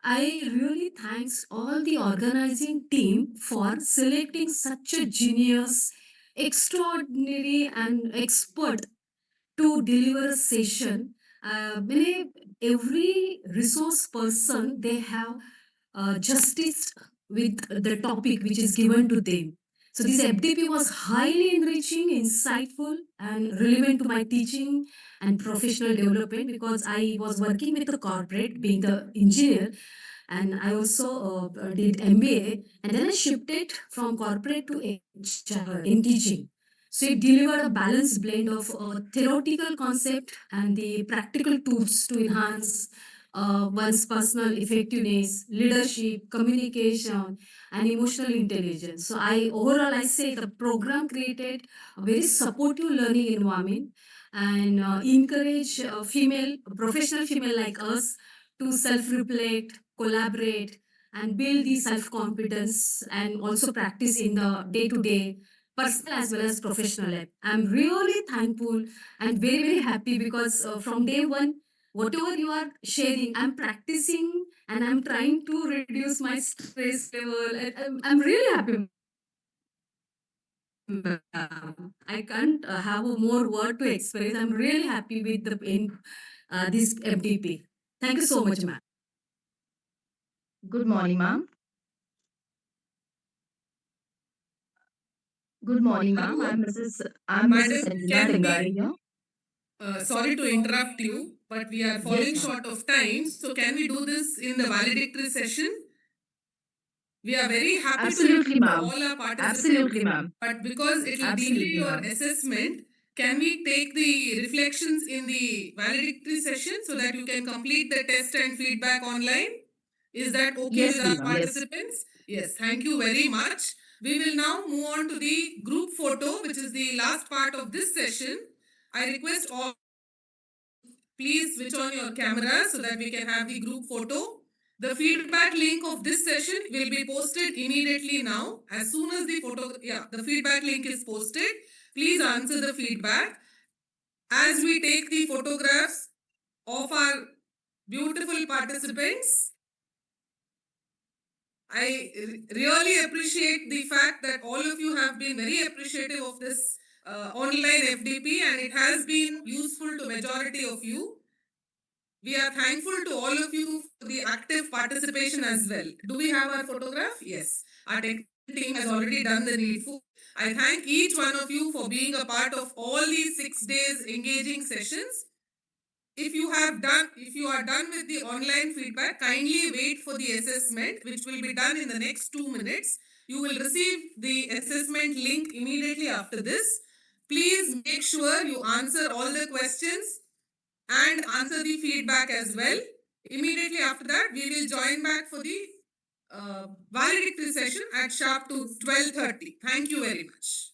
I really thanks all the organizing team for selecting such a genius, extraordinary and expert to deliver a session. Every resource person, they have justice with the topic which is given to them. So this FDP was highly enriching, insightful, and relevant to my teaching and professional development, because I was working with the corporate, being the engineer, and I also did MBA, and then I shifted from corporate to HR in teaching. So it delivered a balanced blend of theoretical concept and the practical tools to enhance one's personal effectiveness, leadership, communication, and emotional intelligence. So I say the program created a very supportive learning environment and encourage professional female like us to self-reflect, collaborate, and build the self-confidence and also practice in the day-to-day personal as well as professional life. I'm really thankful and very, very happy because from day one, whatever you are sharing, I'm practicing and I'm trying to reduce my stress level. And I'm really happy. I can't have a more word to express. I'm really happy with this FDP. Thank you so much, ma'am. Good morning, ma'am. Good morning, ma'am. I'm Mrs. Madam, Angela can Dengari we, here. sorry to interrupt you, but we are falling Yes, ma'am. short of time. So can we do this in the valedictory session? We are very happy to Absolutely, listen to ma'am. all our Absolutely, participants, ma'am. but because it will delay Absolutely, your ma'am. assessment, can we take the reflections in the valedictory session so that you can complete the test and feedback online? Is that okay Yes, with please, our ma'am. Yes. participants? Yes, thank you very much. We will now move on to the group photo, which is the last part of this session. I request all, please switch on your camera so that we can have the group photo. The feedback link of this session will be posted immediately now. As soon as the feedback link is posted, please answer the feedback. As we take the photographs of our beautiful participants, I really appreciate the fact that all of you have been very appreciative of this online FDP, and it has been useful to majority of you. We are thankful to all of you for the active participation as well. Do we have our photograph? Yes. Our technical team has already done the needful. I thank each one of you for being a part of all these 6 days engaging sessions. If you are done with the online feedback, kindly wait for the assessment, which will be done in the next 2 minutes. You will receive the assessment link immediately after this. Please make sure you answer all the questions and answer the feedback as well. Immediately after that, we will join back for the valedictory session at sharp to 12:30. Thank you very much.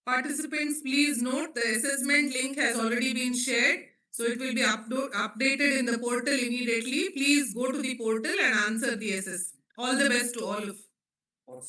Participants, please note the assessment link has already been shared. So it will be updated in the portal immediately. Please go to the portal and answer the assessment. All the best to all of you.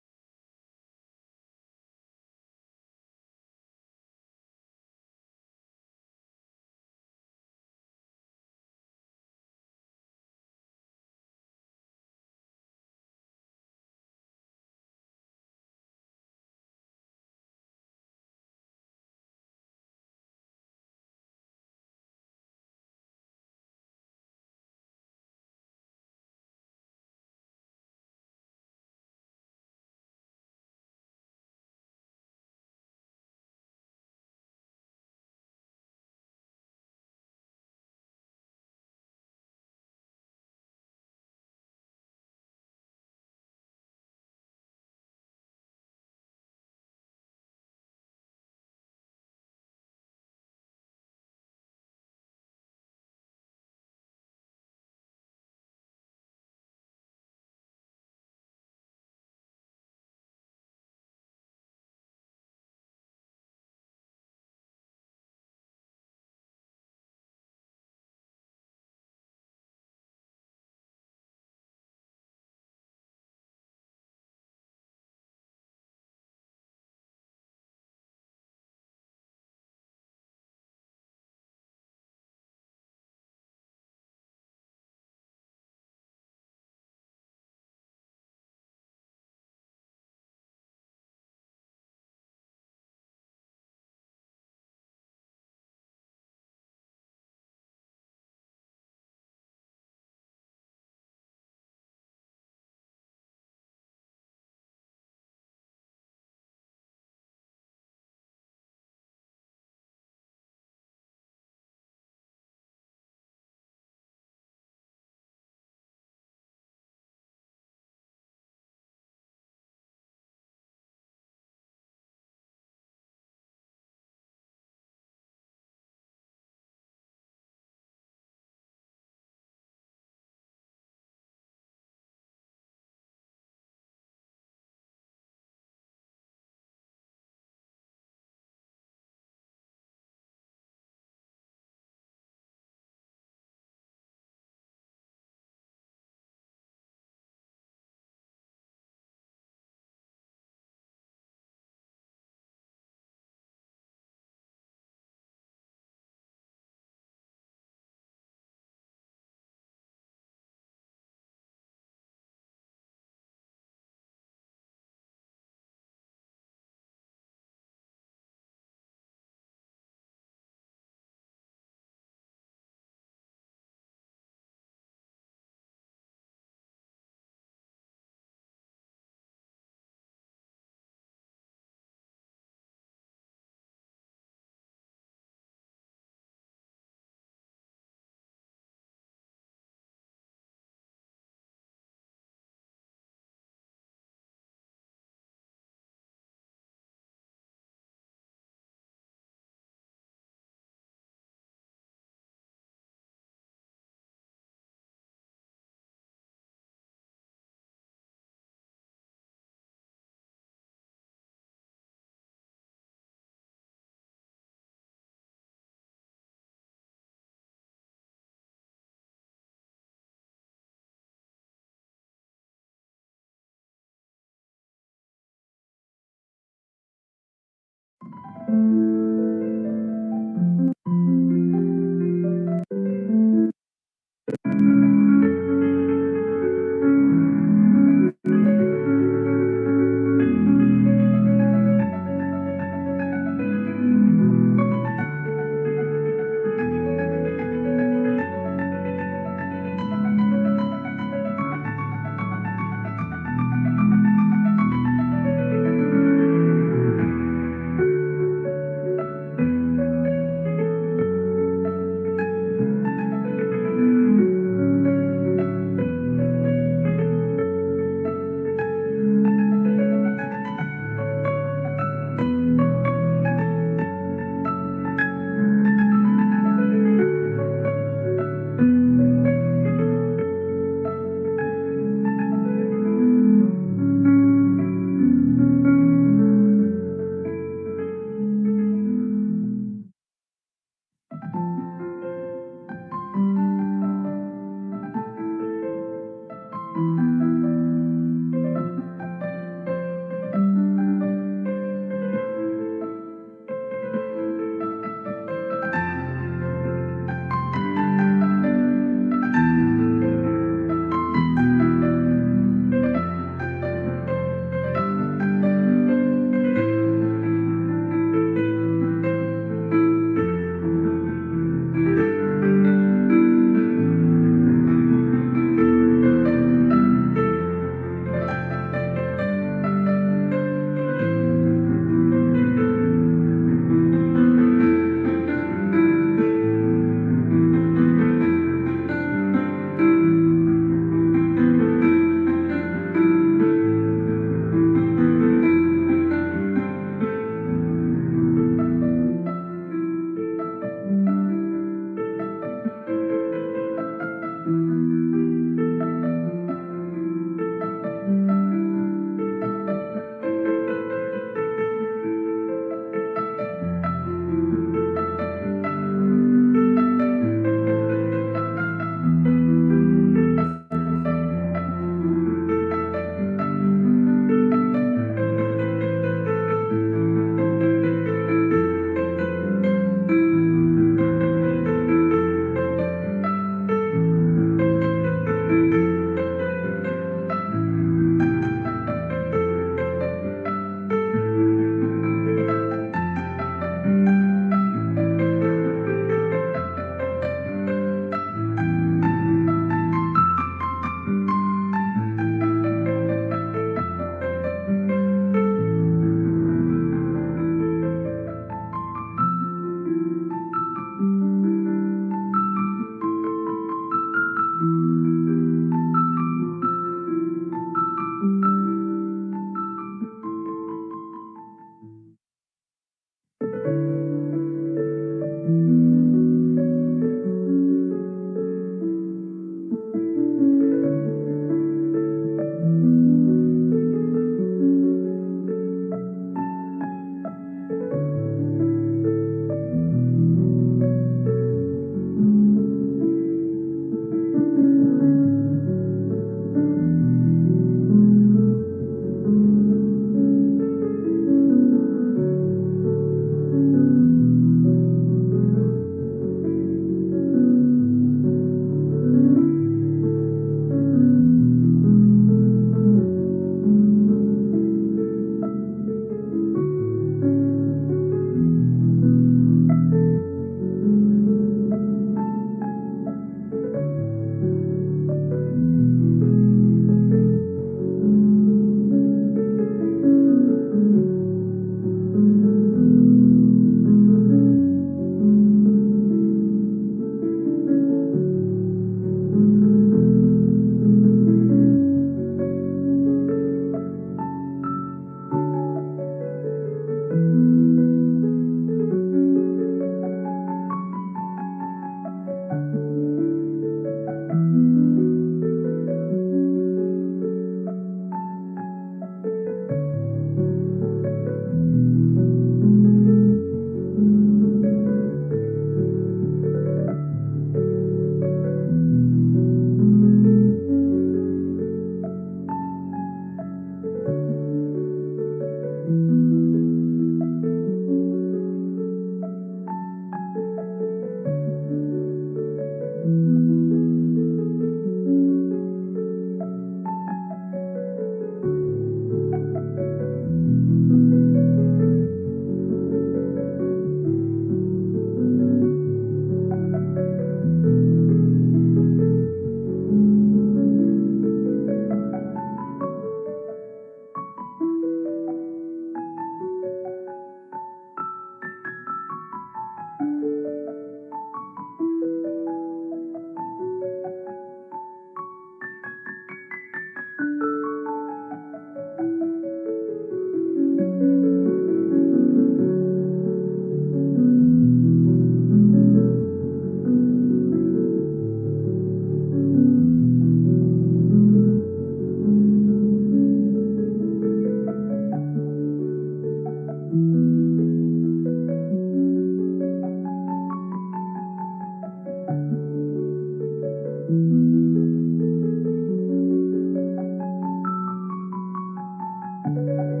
Thank you.